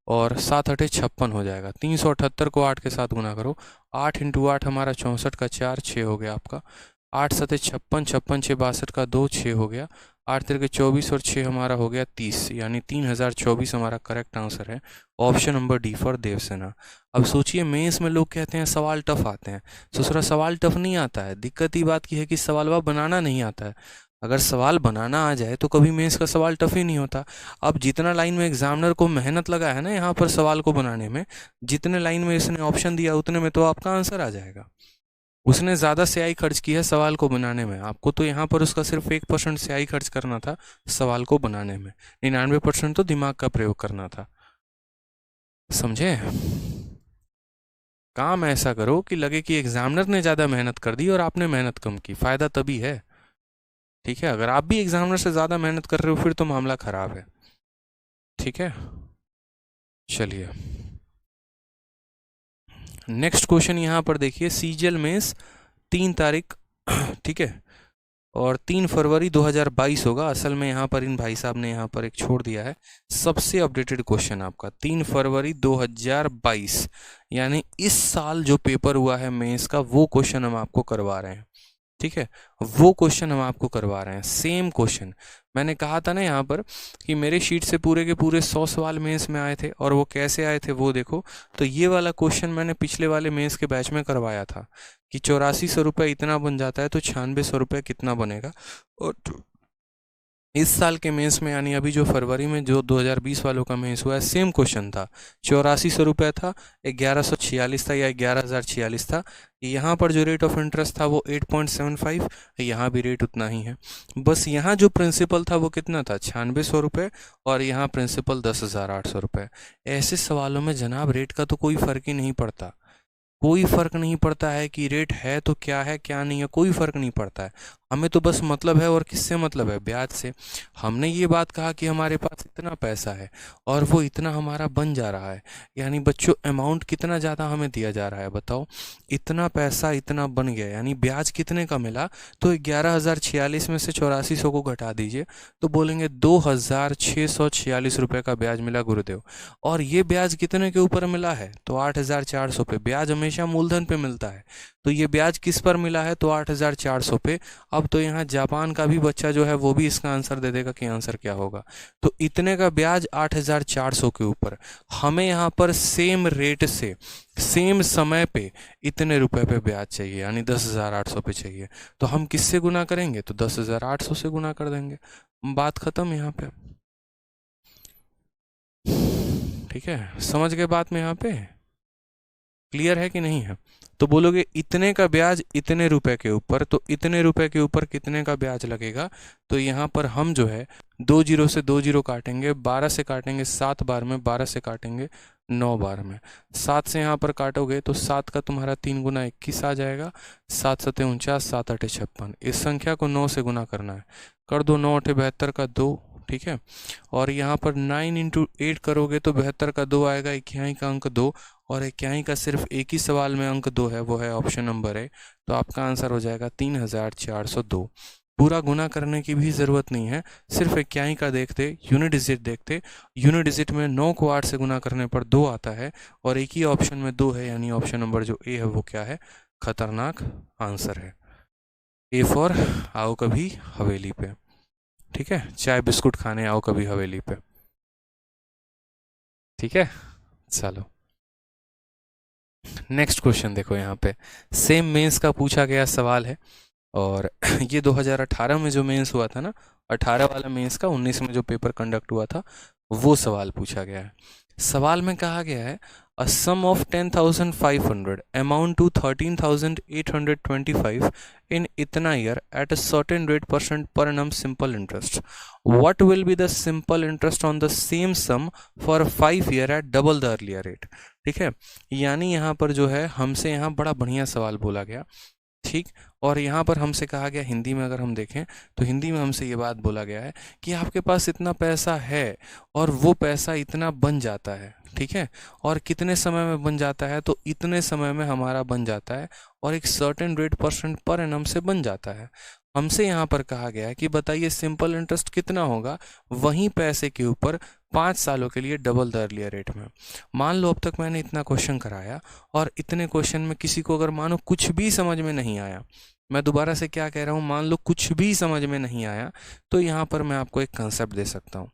और 7 अठे 56 हो जाएगा। 378 को 8 के साथ गुना करो, 8 इंटू 8 हमारा 64 का 4, 6 हो गया आपका। 8 सते 56, 56 6 62 का 2, 6 हो गया। 8 तिरके 24 और 6 हमारा हो गया 30, यानी 3024 हमारा करेक्ट आंसर है। Option number D for Devasena. अब सोचिए, मेंस में लोग कहते हैं सवाल टफ आते हैं, दूसरा सवाल टफ नहीं आता है। दिक्कत ही बात की है कि सवाल वह बनाना नहीं आता है। अगर सवाल बनाना आ जाए तो कभी मेंस का सवाल टफ ही नहीं होता। अब जितना लाइन में एग्जामिनर को मेहनत लगा है ना यहाँ पर सवाल को बनाने में, जितने लाइन में इसने ऑप्शन दिया उतने में तो आपका आंसर आ जाएगा। उसने ज़्यादा स्याही खर्च की है सवाल को बनाने में, आपको तो यहाँ पर उसका सिर्फ 1% स्याही खर्च करना था सवाल को बनाने में, 99% तो दिमाग का प्रयोग करना था। समझे? काम ऐसा करो कि लगे कि एग्जामिनर ने ज़्यादा मेहनत कर दी और आपने मेहनत कम की, फ़ायदा तभी है, ठीक है। अगर आप भी एग्जामिनर से ज़्यादा मेहनत कर रहे हो फिर तो मामला ख़राब है, ठीक है। चलिए नेक्स्ट क्वेश्चन यहाँ पर देखिए, सीजीएल मेंस 3 तारीख ठीक है, और 3 फरवरी 2022 होगा। असल में यहाँ पर इन भाई साहब ने यहाँ पर एक छोड़ दिया है, सबसे अपडेटेड क्वेश्चन आपका 3 फरवरी 2022, यानी इस साल जो पेपर हुआ है मेंस का वो क्वेश्चन हम आपको करवा रहे हैं, ठीक है। वो क्वेश्चन हम आपको करवा रहे हैं, सेम क्वेश्चन। मैंने कहा था ना यहाँ पर कि मेरे शीट से पूरे के पूरे 100 सवाल मेंस में आए थे, और वो कैसे आए थे वो देखो। तो ये वाला क्वेश्चन मैंने पिछले वाले मेंस के बैच में करवाया था कि 8400 रुपये इतना बन जाता है तो 9600 रुपये कितना बनेगा। और इस साल के मेंस में, यानी अभी जो फरवरी में जो 2020 वालों का मेंस हुआ है, सेम क्वेश्चन था, 8400 रुपये था, 1146 था या 11046 था। यहाँ पर जो रेट ऑफ इंटरेस्ट था वो 8.75, यहाँ भी रेट उतना ही है। बस यहाँ जो प्रिंसिपल था वो कितना था, 9600 रुपये, और यहाँ प्रिंसिपल 10,800 रुपये। ऐसे सवालों में जनाब रेट का तो कोई फ़र्क ही नहीं पड़ता, कोई फ़र्क नहीं पड़ता है कि रेट है तो क्या है, क्या नहीं है, कोई फ़र्क नहीं पड़ता है। हमें तो बस मतलब है, और किससे मतलब है, ब्याज से। हमने ये बात कहा कि हमारे पास इतना पैसा है और वो इतना हमारा बन जा रहा है, यानी बच्चों अमाउंट कितना ज़्यादा हमें दिया जा रहा है, बताओ। इतना पैसा इतना बन गया, यानी ब्याज कितने का मिला, तो 11,046 में से 8400 को घटा दीजिए तो बोलेंगे 2,646 रुपये का ब्याज मिला गुरुदेव। और ये ब्याज कितने के ऊपर मिला है, तो 8,400 पे। ब्याज हमेशा मूलधन पे मिलता है, तो ये ब्याज किस पर मिला है, तो 8,400 पे। अब तो यहाँ जापान का भी बच्चा जो है वो भी इसका आंसर दे देगा कि आंसर क्या होगा। तो इतने का ब्याज 8,400 के ऊपर हमें यहाँ पर सेम रेट से सेम समय पे इतने रुपए पे ब्याज चाहिए, यानी 10,800 पे चाहिए। तो हम किससे गुना करेंगे, तो 10,800 से गुना कर देंगे, बात खत्म यहाँ पे, ठीक है। समझ गए बात में यहाँ पे, क्लियर है कि नहीं है। तो बोलोगे इतने का ब्याज इतने रुपए के ऊपर, तो इतने रुपए के ऊपर कितने का ब्याज लगेगा, तो यहाँ पर हम जो है 2 जीरो से 2 जीरो काटेंगे, 12 से काटेंगे 7 बार में, 12 से काटेंगे 9 बार में। 7 से यहाँ पर काटोगे तो 7 का तुम्हारा 3 गुना 21 आ जाएगा, 7 सते 49, 7 अठे 56। इस संख्या को 9 से गुना करना है, कर दो, 9 अठे 72 का 2, ठीक है। और यहाँ पर 9 इंटू 8 करोगे तो 72 का 2 आएगा, 81 का अंक 2, और 81 का सिर्फ एक ही सवाल में अंक 2 है, वो है ऑप्शन नंबर है। तो आपका आंसर हो जाएगा 3,402। पूरा गुना करने की भी ज़रूरत नहीं है, सिर्फ इक्याई का देखते, यूनिट डिजिट देखते, यूनिट डिजिट में 9 को 8 से गुना करने पर 2 आता है और एक ही ऑप्शन में 2 है, यानी ऑप्शन नंबर जो ए है वो क्या है, खतरनाक आंसर है। ए फॉर आओ कभी हवेली पे, ठीक है, चाय बिस्कुट खाने आओ कभी हवेली पे, ठीक है। चलो नेक्स्ट क्वेश्चन देखो, यहाँ पे सेम मेंस का पूछा गया सवाल है और ये 2018 में जो मेंस हुआ था ना, 18 वाला मेंस का 19 में जो पेपर कंडक्ट हुआ था वो सवाल पूछा गया है। सवाल में कहा गया है a sum of 10,500 amount to 13,825 in इतना year at a certain rate % per annum simple interest, what will be the simple interest on the same sum for 5 year at double the earlier rate. ठीक है, यानी यहाँ पर जो है हमसे यहाँ बड़ा बढ़िया सवाल बोला गया, ठीक, और यहाँ पर हमसे कहा गया हिंदी में, अगर हम देखें तो हिंदी में हमसे ये बात बोला गया है कि आपके पास इतना पैसा है और वो पैसा इतना बन जाता है, ठीक है, और कितने समय में बन जाता है, तो इतने समय में हमारा बन जाता है और एक सर्टेन रेट % पर एनम से बन जाता है। हमसे यहाँ पर कहा गया है कि बताइए सिंपल इंटरेस्ट कितना होगा वहीं पैसे के ऊपर 5 सालों के लिए डबल द अर्लियर रेट में। मान लो अब तक मैंने इतना क्वेश्चन कराया और इतने क्वेश्चन में किसी को अगर मानो कुछ भी समझ में नहीं आया, मैं दोबारा से क्या कह रहा हूँ, मान लो कुछ भी समझ में नहीं आया, तो यहाँ पर मैं आपको एक कंसेप्ट दे सकता हूँ,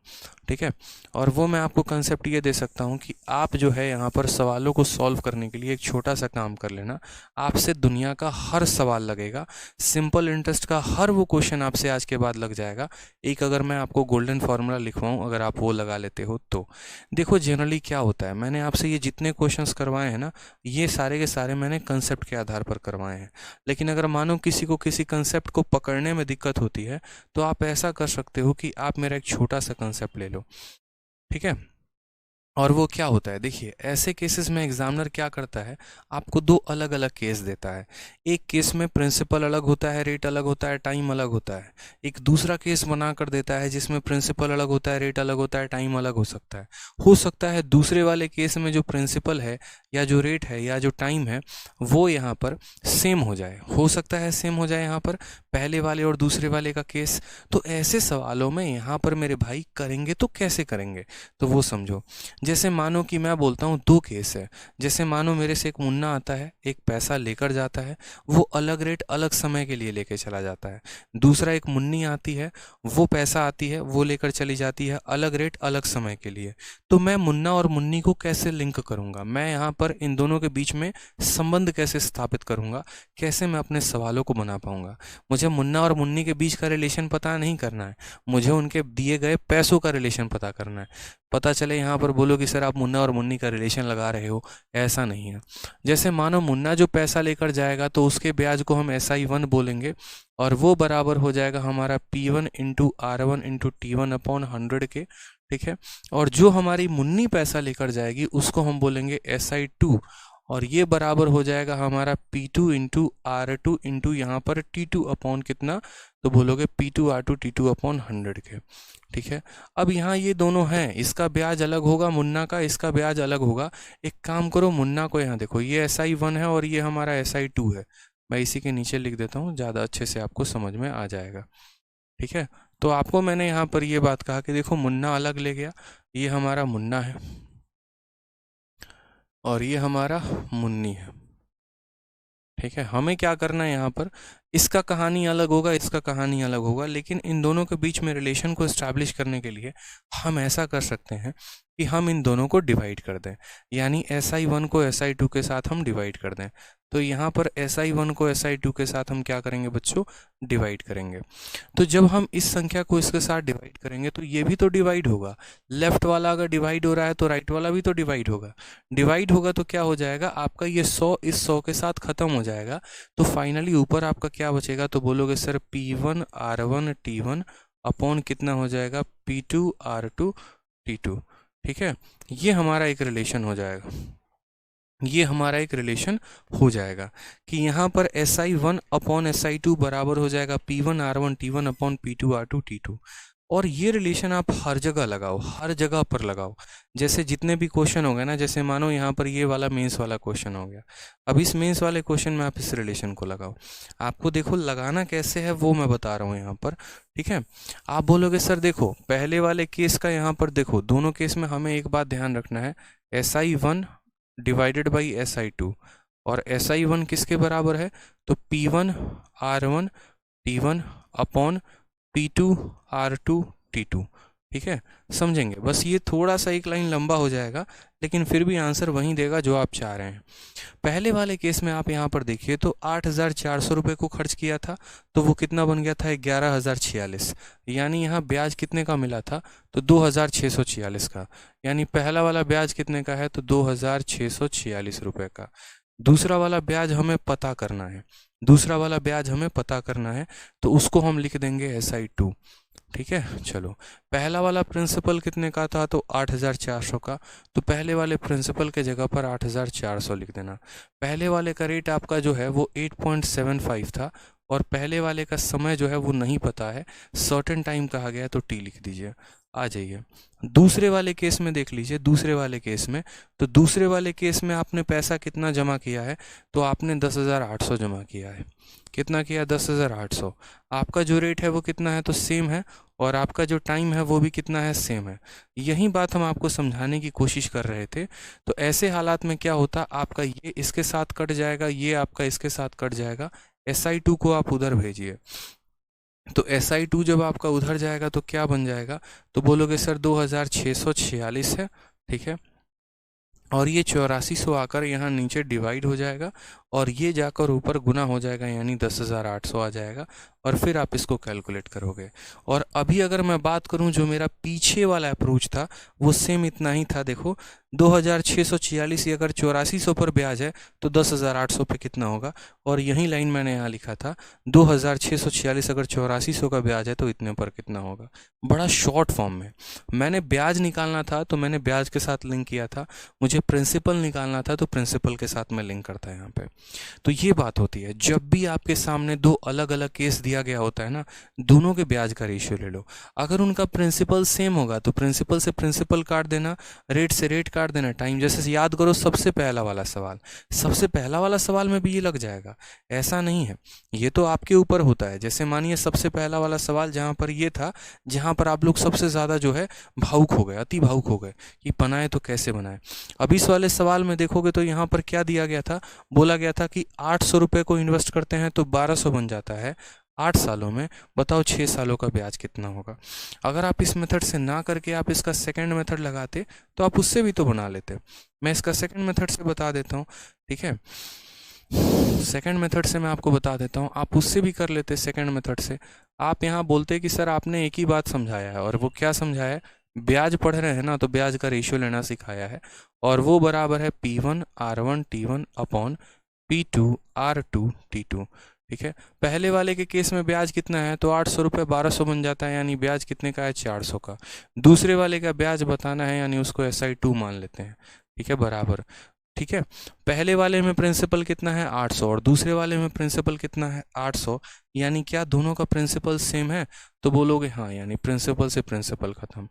ठीक है, और वो मैं आपको कंसेप्ट ये दे सकता हूँ कि आप जो है यहाँ पर सवालों को सॉल्व करने के लिए एक छोटा सा काम कर लेना। आपसे दुनिया का हर सवाल लगेगा, सिंपल इंटरेस्ट का हर वो क्वेश्चन आपसे आज के बाद लग जाएगा। एक अगर मैं आपको गोल्डन फार्मूला लिखवाऊँ, अगर आप वो लगा लेते हो तो देखो जनरली क्या होता है, मैंने आपसे ये जितने क्वेश्चंस करवाए हैं ना, ये सारे के सारे मैंने कंसेप्ट के आधार पर करवाए हैं। लेकिन अगर मानो किसी को किसी कंसेप्ट को पकड़ने में दिक्कत होती है तो आप ऐसा कर सकते हो कि आप मेरा एक छोटा सा कंसेप्ट ले लो, ठीक है, और वो क्या होता है, देखिए ऐसे केसेस में एग्जामिनर क्या करता है, आपको 2 अलग अलग केस देता है। एक केस में प्रिंसिपल अलग होता है, रेट अलग होता है, टाइम अलग होता है। एक दूसरा केस बना कर देता है जिसमें प्रिंसिपल अलग होता है, रेट अलग होता है, टाइम अलग हो सकता है दूसरे वाले केस में जो प्रिंसिपल है या जो रेट है या जो टाइम है वो यहाँ पर सेम हो जाए, हो सकता है सेम हो जाए यहाँ पर पहले वाले और दूसरे वाले का केस। तो ऐसे सवालों में यहाँ पर मेरे भाई करेंगे तो कैसे करेंगे, तो वो समझो। जैसे मानो कि मैं बोलता हूँ 2 केस है, जैसे मानो मेरे से एक मुन्ना आता है, एक पैसा लेकर जाता है, वो अलग रेट अलग समय के लिए लेके चला जाता है। दूसरा एक मुन्नी आती है, वो पैसा आती है, वो लेकर चली जाती है, अलग रेट अलग समय के लिए। तो मैं मुन्ना और मुन्नी को कैसे लिंक करूँगा, मैं यहाँ पर इन दोनों के बीच में संबंध कैसे स्थापित करूँगा, कैसे मैं अपने सवालों को बना पाऊँगा। मुझे मुन्ना और मुन्नी के बीच का रिलेशन पता नहीं करना है, मुझे उनके दिए गए पैसों का रिलेशन पता करना है। पता चले यहाँ पर बोलो कि सर आप मुन्ना और मुन्नी का रिलेशन लगा रहे हो, ऐसा नहीं है। जैसे मानो मुन्ना जो पैसा लेकर जाएगा तो उसके ब्याज को हम SI1 बोलेंगे और वो बराबर हो जाएगा हमारा P1 into R1 into T1 upon 100 के, ठीक है, और जो हमारी मुन्नी पैसा लेकर जाएगी उसको हम बोलेंगे SI2 और ये बराबर हो जाएगा हमारा P2 इंटू R2 इंटू यहाँ पर T2 अपॉन कितना, तो बोलोगे P2 R2 T2 अपॉन 100 के, ठीक है। अब यहाँ ये दोनों हैं, इसका ब्याज अलग होगा मुन्ना का, इसका ब्याज अलग होगा। एक काम करो, मुन्ना को यहाँ देखो, ये SI1 है और ये हमारा SI2 है, मैं इसी के नीचे लिख देता हूँ, ज़्यादा अच्छे से आपको समझ में आ जाएगा, ठीक है। तो आपको मैंने यहाँ पर ये बात कहा कि देखो मुन्ना अलग ले गया, ये हमारा मुन्ना है और ये हमारा मुन्नी है, ठीक है। हमें क्या करना है यहाँ पर, इसका कहानी अलग होगा, इसका कहानी अलग होगा, लेकिन इन दोनों के बीच में रिलेशन को एस्टैब्लिश करने के लिए हम ऐसा कर सकते हैं कि हम इन दोनों को डिवाइड कर दें, यानी SI1 को SI2 के साथ हम डिवाइड कर दें। तो यहाँ पर SI1 को SI2 के साथ हम क्या करेंगे बच्चों, डिवाइड करेंगे। तो जब हम इस संख्या को इसके साथ डिवाइड करेंगे तो ये भी तो डिवाइड होगा, लेफ्ट वाला अगर डिवाइड हो रहा है तो राइट वाला भी तो डिवाइड होगा। डिवाइड होगा तो क्या हो जाएगा, आपका ये 100 इस 100 के साथ खत्म हो जाएगा, तो फाइनली ऊपर आपका क्या बचेगा, तो बोलोगे sir P1 R1 T1 upon कितना हो जाएगा P2 R2 T2, ठीक है। ये हमारा एक रिलेशन हो जाएगा, ये हमारा एक रिलेशन हो जाएगा कि यहाँ पर SI1 अपॉन SI2 बराबर हो जाएगा P1 R1 T1 upon P2 R2 T2। और ये रिलेशन आप हर जगह लगाओ, हर जगह पर लगाओ। जैसे जितने भी क्वेश्चन हो गए ना, जैसे मानो यहाँ पर ये वाला मेंस वाला क्वेश्चन हो गया, अब इस मेंस वाले क्वेश्चन में आप इस रिलेशन को लगाओ। आपको देखो लगाना कैसे है वो मैं बता रहा हूँ यहाँ पर, ठीक है। आप बोलोगे सर देखो पहले वाले केस का यहाँ पर देखो, दोनों केस में हमें एक बात ध्यान रखना है, SI1 डिवाइडेड बाई SI2, और SI1 किसके बराबर है, तो P1 R1 T1 upon P2 R2 T2, ठीक है। समझेंगे, बस ये थोड़ा सा एक लाइन लंबा हो जाएगा, लेकिन फिर भी आंसर वहीं देगा जो आप चाह रहे हैं। पहले वाले केस में आप यहाँ पर देखिए तो 8,400 रुपये को खर्च किया था, तो वो कितना बन गया था, 11,046, यानी यहाँ ब्याज कितने का मिला था, तो 2,646 का, यानी पहला वाला ब्याज कितने का है, तो 2,646 रुपये का। दूसरा वाला ब्याज हमें पता करना है, दूसरा वाला ब्याज हमें पता करना है, तो उसको हम लिख देंगे SI2, ठीक है। चलो पहला वाला प्रिंसिपल कितने का था, तो 8,400 का, तो पहले वाले प्रिंसिपल के जगह पर 8,400 लिख देना। पहले वाले का रेट आपका जो है वो 8.75 था, और पहले वाले का समय जो है वो नहीं पता है, सर्टेन टाइम कहा गया है, तो T लिख दीजिए। आ जाइए दूसरे वाले केस में, देख लीजिए दूसरे वाले केस में, तो दूसरे वाले केस में आपने पैसा कितना जमा किया है, तो आपने 10,800 जमा किया है। कितना किया, 10,800। आपका जो रेट है वो कितना है, तो सेम है, और आपका जो टाइम है वो भी कितना है, सेम है। यही बात हम आपको समझाने की कोशिश कर रहे थे। तो ऐसे हालात में क्या होता, आपका ये इसके साथ कट जाएगा, ये आपका इसके साथ कट जाएगा, SI2 को आप उधर भेजिए। तो SI2 जब आपका उधर जाएगा तो क्या बन जाएगा, तो बोलोगे सर 2,646 है, ठीक है, और ये 8400 आकर यहाँ नीचे डिवाइड हो जाएगा, और ये जाकर ऊपर गुना हो जाएगा, यानी 10,800 आ जाएगा, और फिर आप इसको कैलकुलेट करोगे। और अभी अगर मैं बात करूं जो मेरा पीछे वाला अप्रोच था वो सेम इतना ही था। देखो 2,646 अगर 8400 पर ब्याज है तो 10,800 पे कितना होगा, और यही लाइन मैंने यहाँ लिखा था 2,646 अगर 8400 का ब्याज है तो इतने पर कितना होगा। बड़ा शॉर्ट फॉर्म में मैंने ब्याज निकालना था तो मैंने ब्याज के साथ लिंक किया था, मुझे प्रिंसिपल निकालना था तो प्रिंसिपल के साथ मैं लिंक करता यहाँ पे। तो ये बात होती है, जब भी आपके सामने दो अलग अलग केस दिया गया होता है ना, दोनों के ब्याज का रेशियो ले लो। अगर उनका प्रिंसिपल सेम होगा तो प्रिंसिपल से प्रिंसिपल काट देना, रेट से रेट काट देना, टाइम। जैसे याद करो सबसे पहला वाला सवाल, सबसे पहला वाला सवाल में भी ये लग जाएगा, ऐसा नहीं है, ये तो आपके ऊपर होता है। जैसे मानिए सबसे पहला वाला सवाल जहाँ पर ये था, जहाँ पर आप लोग सबसे ज़्यादा जो है भावुक हो गए, अति भावुक हो गए कि बनाए तो कैसे बनाए। अब इस वाले सवाल में देखोगे तो यहाँ पर क्या दिया गया था, बोला गया था कि 800 रुपये को इन्वेस्ट करते हैं तो 1200 बन जाता है 8 सालों में। बताओ 6 सालों का ब्याज कितना होगा। अगर आप इस मेथड से ना करके आप इसका सेकंड मेथड लगाते तो आप उससे भी तो बना लेते। मैं इसका सेकंड मेथड से बता देता हूँ, ठीक है, सेकंड मेथड से मैं आपको बता देता हूँ, आप उससे भी कर लेते सेकंड मेथड से। आप यहाँ बोलते कि सर आपने एक ही बात समझाया है, और वो क्या समझाया है, ब्याज पढ़ रहे हैं ना तो ब्याज का रेशियो लेना सिखाया है, और वो बराबर है P1 R1 T1 upon P2 R2 T2, ठीक है। पहले वाले के केस में ब्याज कितना है, तो 800 रुपये 1200 बन जाता है, यानी ब्याज कितने का है, 400 का। दूसरे वाले का ब्याज बताना है, यानी उसको SI2 मान लेते हैं, ठीक है, बराबर, ठीक है। पहले वाले में प्रिंसिपल कितना है 800, और दूसरे वाले में प्रिंसिपल कितना है 800, यानी क्या दोनों का प्रिंसिपल सेम है, तो बोलोगे हाँ, यानी प्रिंसिपल से प्रिंसिपल खत्म।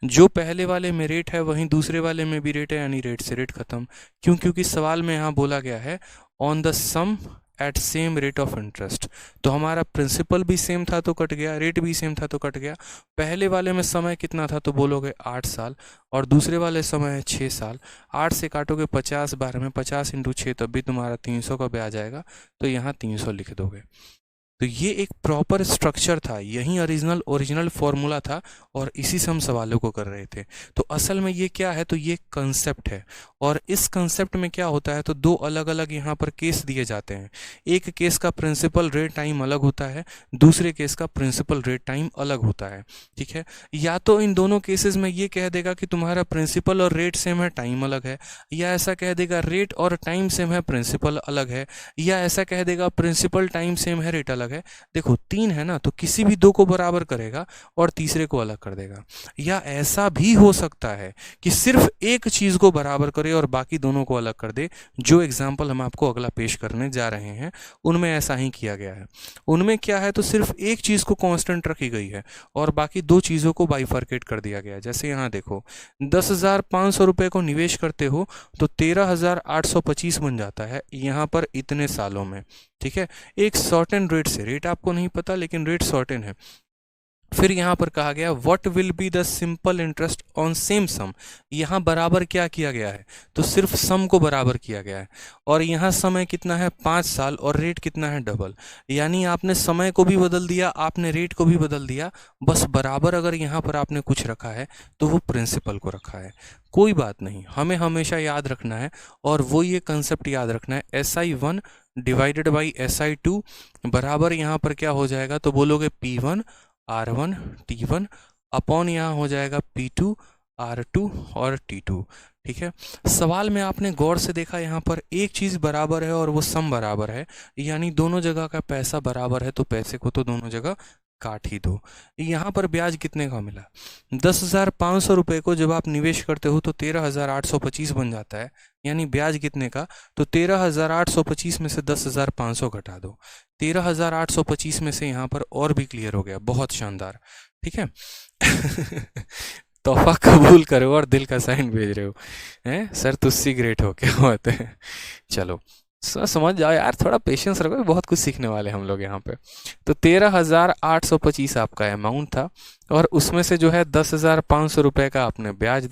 जो पहले वाले में रेट है वहीं दूसरे वाले में भी रेट है, यानी रेट से रेट खत्म। क्यों, क्योंकि सवाल में यहाँ बोला गया है on the sum at same rate of interest, तो हमारा प्रिंसिपल भी सेम था तो कट गया, रेट भी सेम था तो कट गया। पहले वाले में समय कितना था, तो बोलोगे 8 साल, और दूसरे वाले समय है 6 साल। 8 से काटोगे 50, 12 में 50 × 6, तब भी तुम्हारा 300 का ब्याज आएगा, तो यहाँ 300 लिख दोगे। तो ये एक प्रॉपर स्ट्रक्चर था, यही ओरिजिनल फॉर्मूला था, और इसी से हम सवालों को कर रहे थे। तो असल में ये क्या है, तो ये कंसेप्ट है, और इस कंसेप्ट में क्या होता है, तो दो अलग अलग यहाँ पर केस दिए जाते हैं। एक केस का प्रिंसिपल रेट टाइम अलग होता है, दूसरे केस का प्रिंसिपल रेट टाइम अलग होता है, ठीक है। या तो इन दोनों केसेस में ये कह देगा कि तुम्हारा प्रिंसिपल और रेट सेम है, टाइम अलग है, या ऐसा कह देगा रेट और टाइम सेम है, प्रिंसिपल अलग है, या ऐसा कह देगा प्रिंसिपल टाइम सेम है, रेट अलग है। है, देखो 3 है ना, तो किसी भी 2 को बराबर करेगा और तीसरे को अलग कर देगा। या ऐसा भी हो सकता है कि सिर्फ एक चीज़ को बराबर करे और बाकी दोनों को अलग कर दे। जो एग्जाम्पल हम आपको अगला पेश करने जा रहे हैं उनमें ऐसा ही किया गया है। उनमें क्या है, तो सिर्फ एक चीज़ को कांस्टेंट रखी गई है और बाकी 2 चीज़ों को बाइफर्केट कर दिया गया है। जैसे यहाँ देखो, 10,500 रुपये को निवेश करते हो तो 13,825 बन जाता है यहाँ पर इतने सालों में। ठीक है, एक शॉर्ट एंड रेट से, रेट आपको नहीं पता लेकिन रेट शॉर्ट एंड है। फिर यहाँ पर कहा गया what will be the simple interest on same sum. यहाँ बराबर क्या किया गया है, तो सिर्फ सम को बराबर किया गया है। और यहाँ समय कितना है, 5 साल, और रेट कितना है, डबल। यानी आपने समय को भी बदल दिया, आपने रेट को भी बदल दिया, बस बराबर अगर यहाँ पर आपने कुछ रखा है तो वो प्रिंसिपल को रखा है। कोई बात नहीं, हमें हमेशा याद रखना है और वो ये कंसेप्ट याद रखना है, SI1 डिवाइडेड बाई SI2 बराबर यहाँ पर क्या हो जाएगा, तो बोलोगे P1 R1 T1 अपॉन यहाँ हो जाएगा P2 R2 और T2। ठीक है, सवाल में आपने गौर से देखा यहाँ पर एक चीज़ बराबर है और वो सम बराबर है, यानी दोनों जगह का पैसा बराबर है, तो पैसे को तो दोनों जगह काट ही दो। यहाँ पर ब्याज कितने का मिला, 10,500 रुपये को जब आप निवेश करते हो तो 13,825 बन जाता है, यानी ब्याज कितने का, तो 13,825 में से 10,500 घटा दो, 13,825 में से यहाँ पर और भी क्लियर हो गया, बहुत शानदार। ठीक है तोहफा कबूल करो और दिल का साइन भेज रहे हो, हैं सर तुझसे ग्रेट हो, क्या बात है। चलो समझ जाओ यार, थोड़ा पेशेंस रखो, बहुत कुछ सीखने वाले हम लोग यहाँ पे। तो 13,825 आपका अमाउंट था और उसमें से जो है 10,500 रुपये का आपने ब्याज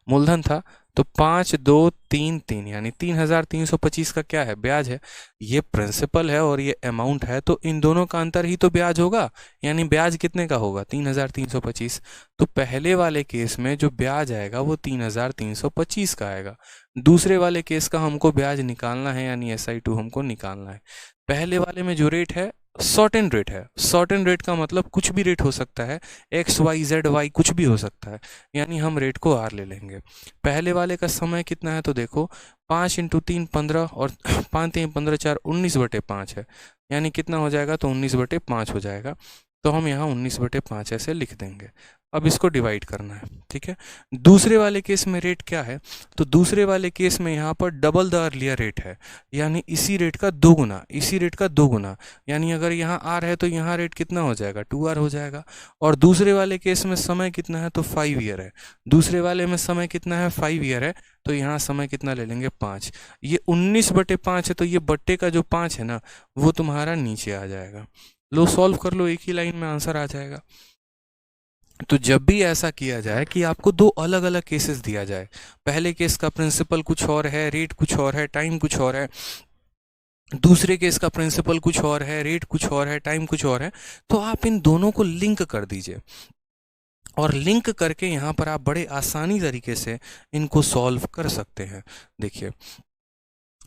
मूलधन था, तो 5,2,3,3 यानी 3,325 का क्या है, ब्याज है। ये प्रिंसिपल है और ये अमाउंट है, तो इन दोनों का अंतर ही तो ब्याज होगा, यानी ब्याज कितने का होगा, 3,325। तो पहले वाले केस में जो ब्याज आएगा वो 3,325 का आएगा। दूसरे वाले केस का हमको ब्याज निकालना है, यानी SI2 हमको निकालना है। पहले वाले में जो रेट है शॉर्ट एंड रेट है, शॉर्ट एंड रेट का मतलब कुछ भी रेट हो सकता है, X Y Z Y कुछ भी हो सकता है, यानी हम रेट को R ले लेंगे। पहले वाले का समय कितना है, तो देखो 5 × 3 15 और 5 3 15 4 19/5 है, यानी कितना हो जाएगा, तो 19/5 हो जाएगा। तो हम यहाँ 19/5 ऐसे लिख देंगे। अब इसको डिवाइड करना है। ठीक है, दूसरे वाले केस में रेट क्या है, तो दूसरे वाले केस में यहाँ पर डबल द अर्लियर रेट है, यानी इसी रेट का 2 गुना, इसी रेट का 2 गुना, यानी अगर यहाँ R है तो यहाँ रेट कितना हो जाएगा, 2R हो जाएगा। और दूसरे वाले केस में समय कितना है, तो 5 ईयर है। दूसरे वाले में समय कितना है, 5 ईयर है, तो यहाँ समय कितना ले लेंगे, 5। ये 19/5 है, तो ये बट्टे का जो 5 है ना, वो तुम्हारा नीचे आ जाएगा। लो सॉल्व कर लो, एक ही लाइन में आंसर आ जाएगा। तो जब भी ऐसा किया जाए कि आपको 2 अलग अलग केसेस दिया जाए, पहले केस का प्रिंसिपल कुछ और है, रेट कुछ और है, टाइम कुछ और है, दूसरे केस का प्रिंसिपल कुछ और है, रेट कुछ और है, टाइम कुछ और है, तो आप इन दोनों को लिंक कर दीजिए और लिंक करके यहाँ पर आप बड़े आसानी तरीके से इनको सॉल्व कर सकते हैं। देखिए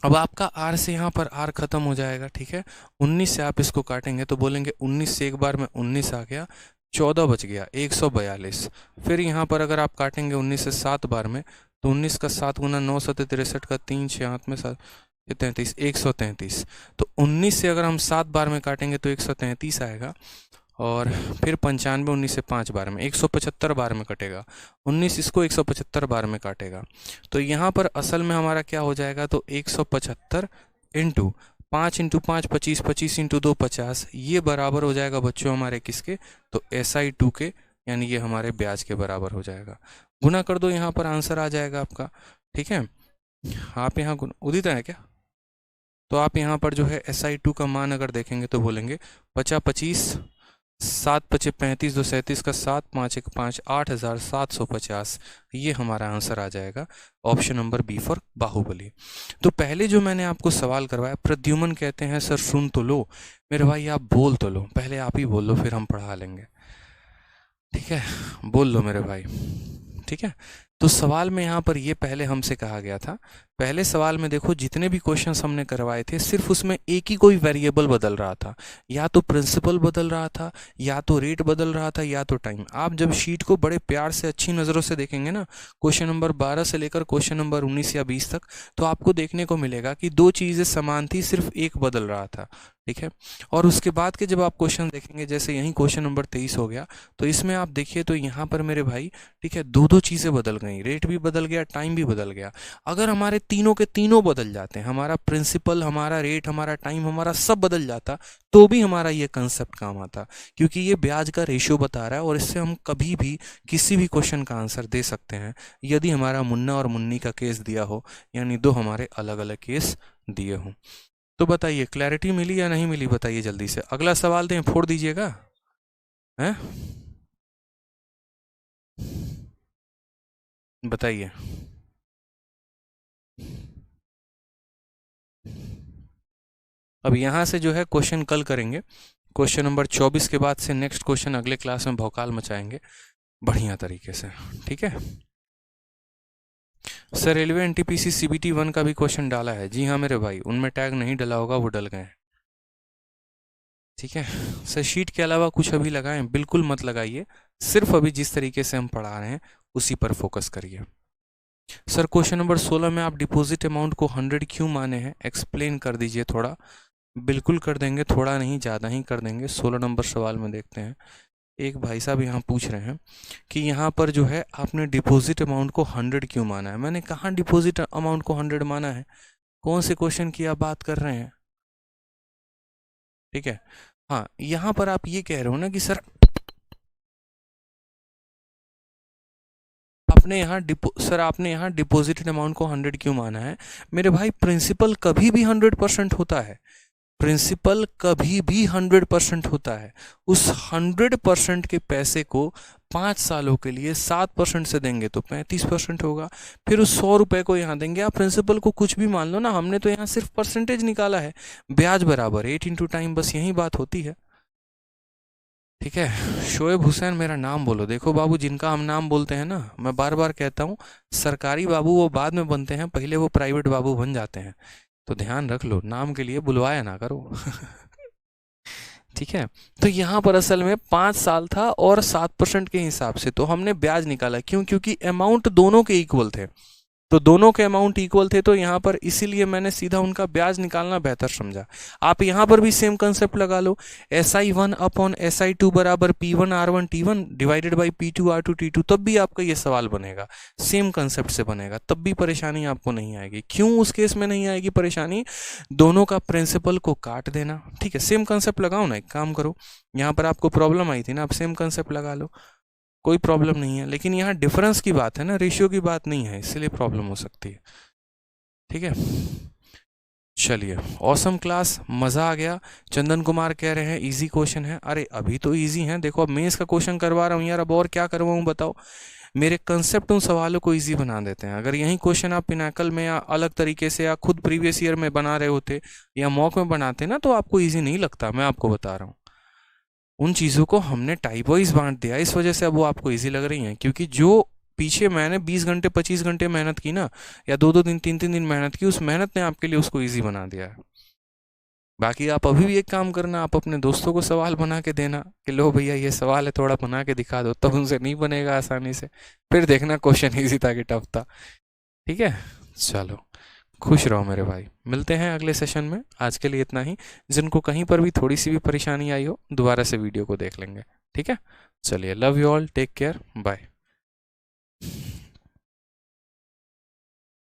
अब आपका R से यहाँ पर R खत्म हो जाएगा। ठीक है, 19 से आप इसको काटेंगे तो बोलेंगे 19 से एक बार में 19 आ गया, 14 बच गया, 142। फिर यहाँ पर अगर आप काटेंगे 19 से 7 बार में, तो 19 का 7 गुना 9 7 63 का 3 6 हाथ में 7 33, 133। तो 19 से अगर हम 7 बार में काटेंगे तो 133 आएगा, और फिर 95 19 से 5 बार में 175 बार में कटेगा, 19 इसको 175 बार में काटेगा। तो यहाँ पर असल में हमारा क्या हो जाएगा, तो 175 इंटू 5 × 5 25, 25 × 2 50, ये बराबर हो जाएगा बच्चों हमारे किसके, तो SI2 के, यानी ये हमारे ब्याज के बराबर हो जाएगा। गुना कर दो, यहाँ पर आंसर आ जाएगा आपका। ठीक है, आप यहाँ उदित है क्या, तो आप यहाँ पर जो है SI2 का मान अगर देखेंगे तो बोलेंगे 50 25 7 5 35 2 37 का 7 5 1 5 8,750, ये हमारा आंसर आ जाएगा। Option number B for Baahubali. तो पहले जो मैंने आपको सवाल करवाया, प्रद्युमन कहते हैं सर सुन तो लो, मेरे भाई आप बोल तो लो, पहले आप ही बोल लो फिर हम पढ़ा लेंगे। ठीक है, बोल लो मेरे भाई। ठीक है, तो सवाल में यहाँ पर ये पहले हमसे कहा गया था, पहले सवाल में देखो जितने भी क्वेश्चंस हमने करवाए थे सिर्फ उसमें एक ही कोई वेरिएबल बदल रहा था, या तो प्रिंसिपल बदल रहा था, या तो रेट बदल रहा था, या तो टाइम। आप जब शीट को बड़े प्यार से अच्छी नज़रों से देखेंगे ना, क्वेश्चन नंबर 12 से लेकर क्वेश्चन नंबर 19 या 20 तक, तो आपको देखने को मिलेगा कि दो चीज़ें समान थी, सिर्फ एक बदल रहा था। ठीक है, और उसके बाद के जब आप क्वेश्चन देखेंगे, जैसे यही क्वेश्चन नंबर 23 हो गया, तो इसमें आप देखिए तो यहाँ पर मेरे भाई, ठीक है, दो दो चीज़ें बदल गई, रेट भी बदल गया, टाइम भी बदल गया। अगर हमारे तीनों के तीनों बदल जाते हैं, हमारा प्रिंसिपल, हमारा रेट, हमारा टाइम, हमारा सब बदल जाता, तो भी हमारा ये कंसेप्ट काम आता, क्योंकि ये ब्याज का रेशियो बता रहा है और इससे हम कभी भी किसी भी क्वेश्चन का आंसर दे सकते हैं, यदि हमारा मुन्ना और मुन्नी का केस दिया हो, यानी दो हमारे अलग अलग केस दिए हों। तो बताइए क्लैरिटी मिली या नहीं मिली, बताइए जल्दी से। अगला सवाल दें, फोड़ दीजिएगा, हैं, बताइए। अब यहाँ से जो है क्वेश्चन कल करेंगे, क्वेश्चन नंबर 24 के बाद से नेक्स्ट क्वेश्चन अगले क्लास में भौकाल मचाएंगे बढ़िया तरीके से। ठीक है सर, रेलवे एनटीपीसी सीबीटी 1 का भी क्वेश्चन डाला है। जी हाँ मेरे भाई, उनमें टैग नहीं डला होगा, वो डल गए। ठीक है सर, शीट के अलावा कुछ अभी लगाएं? बिल्कुल मत लगाइए, सिर्फ अभी जिस तरीके से हम पढ़ा रहे हैं उसी पर फोकस करिए। सर क्वेश्चन नंबर 16 में आप डिपॉजिट अमाउंट को 100 क्यों माने हैं, एक्सप्लेन कर दीजिए थोड़ा। बिल्कुल कर देंगे, थोड़ा नहीं ज़्यादा ही कर देंगे। 16 नंबर सवाल में देखते हैं, एक भाई साहब यहाँ पूछ रहे हैं कि यहाँ पर जो है आपने डिपॉजिट अमाउंट को 100 क्यों माना है। मैंने कहाँ डिपॉजिट अमाउंट को 100 माना है, कौन से क्वेश्चन की आप बात कर रहे हैं। ठीक है, हाँ यहाँ पर आप ये कह रहे हो ना कि सर आपने यहाँ डिपॉजिटेड अमाउंट को 100 क्यों माना है। मेरे भाई प्रिंसिपल कभी भी 100% होता है, प्रिंसिपल कभी भी 100% होता है। उस 100% के पैसे को 5 सालों के लिए 7% से देंगे तो 35% होगा। फिर उस 100 रुपये को यहाँ देंगे, आप प्रिंसिपल को कुछ भी मान लो ना, हमने तो यहाँ सिर्फ परसेंटेज निकाला है, ब्याज बराबर 8 इंटू टाइम, बस यही बात होती है। ठीक है, शोएब हुसैन मेरा नाम बोलो। देखो बाबू, जिनका हम नाम बोलते हैं ना, मैं बार बार कहता हूँ, सरकारी बाबू वो बाद में बनते हैं, पहले वो प्राइवेट बाबू बन जाते हैं, तो ध्यान रख लो, नाम के लिए बुलवाया ना करो। ठीक है, तो यहाँ पर असल में 5 साल था और 7% के हिसाब से तो हमने ब्याज निकाला। क्यों? क्योंकि अमाउंट दोनों के इक्वल थे, तो दोनों के अमाउंट इक्वल थे, तो यहाँ पर इसीलिए मैंने सीधा उनका ब्याज निकालना बेहतर समझा। आप यहाँ पर भी सेम कंसेप्ट लगा लो, SI1 अपॉन SI2 बराबर P1 R1 T1 divided by P2 R2 T2, तब भी आपका ये सवाल बनेगा, सेम कंसेप्ट से बनेगा, तब भी परेशानी आपको नहीं आएगी। क्यों उस केस में नहीं आएगी परेशानी? दोनों का प्रिंसिपल को काट देना। ठीक है, सेम कंसेप्ट लगाओ ना, एक काम करो, यहाँ पर आपको प्रॉब्लम आई थी ना, आप सेम कंसेप्ट लगा लो, कोई प्रॉब्लम नहीं है। लेकिन यहाँ डिफरेंस की बात है ना, रेशियो की बात नहीं है, इसलिए प्रॉब्लम हो सकती है। ठीक है, चलिए, ऑसम क्लास, मज़ा आ गया। चंदन कुमार कह रहे हैं इजी क्वेश्चन है। अरे अभी तो इजी हैं, देखो अब मेंस का क्वेश्चन करवा रहा हूँ यार, अब और क्या करवाऊँ बताओ। मेरे कंसेप्ट उन सवालों को इजी बना देते हैं। अगर यही क्वेश्चन आप पिनाकल में या अलग तरीके से या खुद प्रीवियस ईयर में बना रहे होते या मॉक में बनाते ना, तो आपको ईजी नहीं लगता, मैं आपको बता रहा हूँ। उन चीज़ों को हमने टाइप वाइज बांट दिया, इस वजह से अब वो आपको इजी लग रही हैं, क्योंकि जो पीछे मैंने 20 घंटे 25 घंटे मेहनत की ना, या 2-2 दिन 3-3 दिन मेहनत की, उस मेहनत ने आपके लिए उसको इजी बना दिया है। बाकी आप अभी भी एक काम करना, आप अपने दोस्तों को सवाल बना के देना कि लो भैया ये सवाल है, थोड़ा बना के दिखा दो, तब उनसे नहीं बनेगा आसानी से, फिर देखना क्वेश्चन ईजी था कि टफ था। ठीक है, चलो खुश रहो मेरे भाई, मिलते हैं अगले सेशन में। आज के लिए इतना ही। जिनको कहीं पर भी थोड़ी सी भी परेशानी आई हो, दोबारा से वीडियो को देख लेंगे। ठीक है, चलिए, love you all, take care, bye.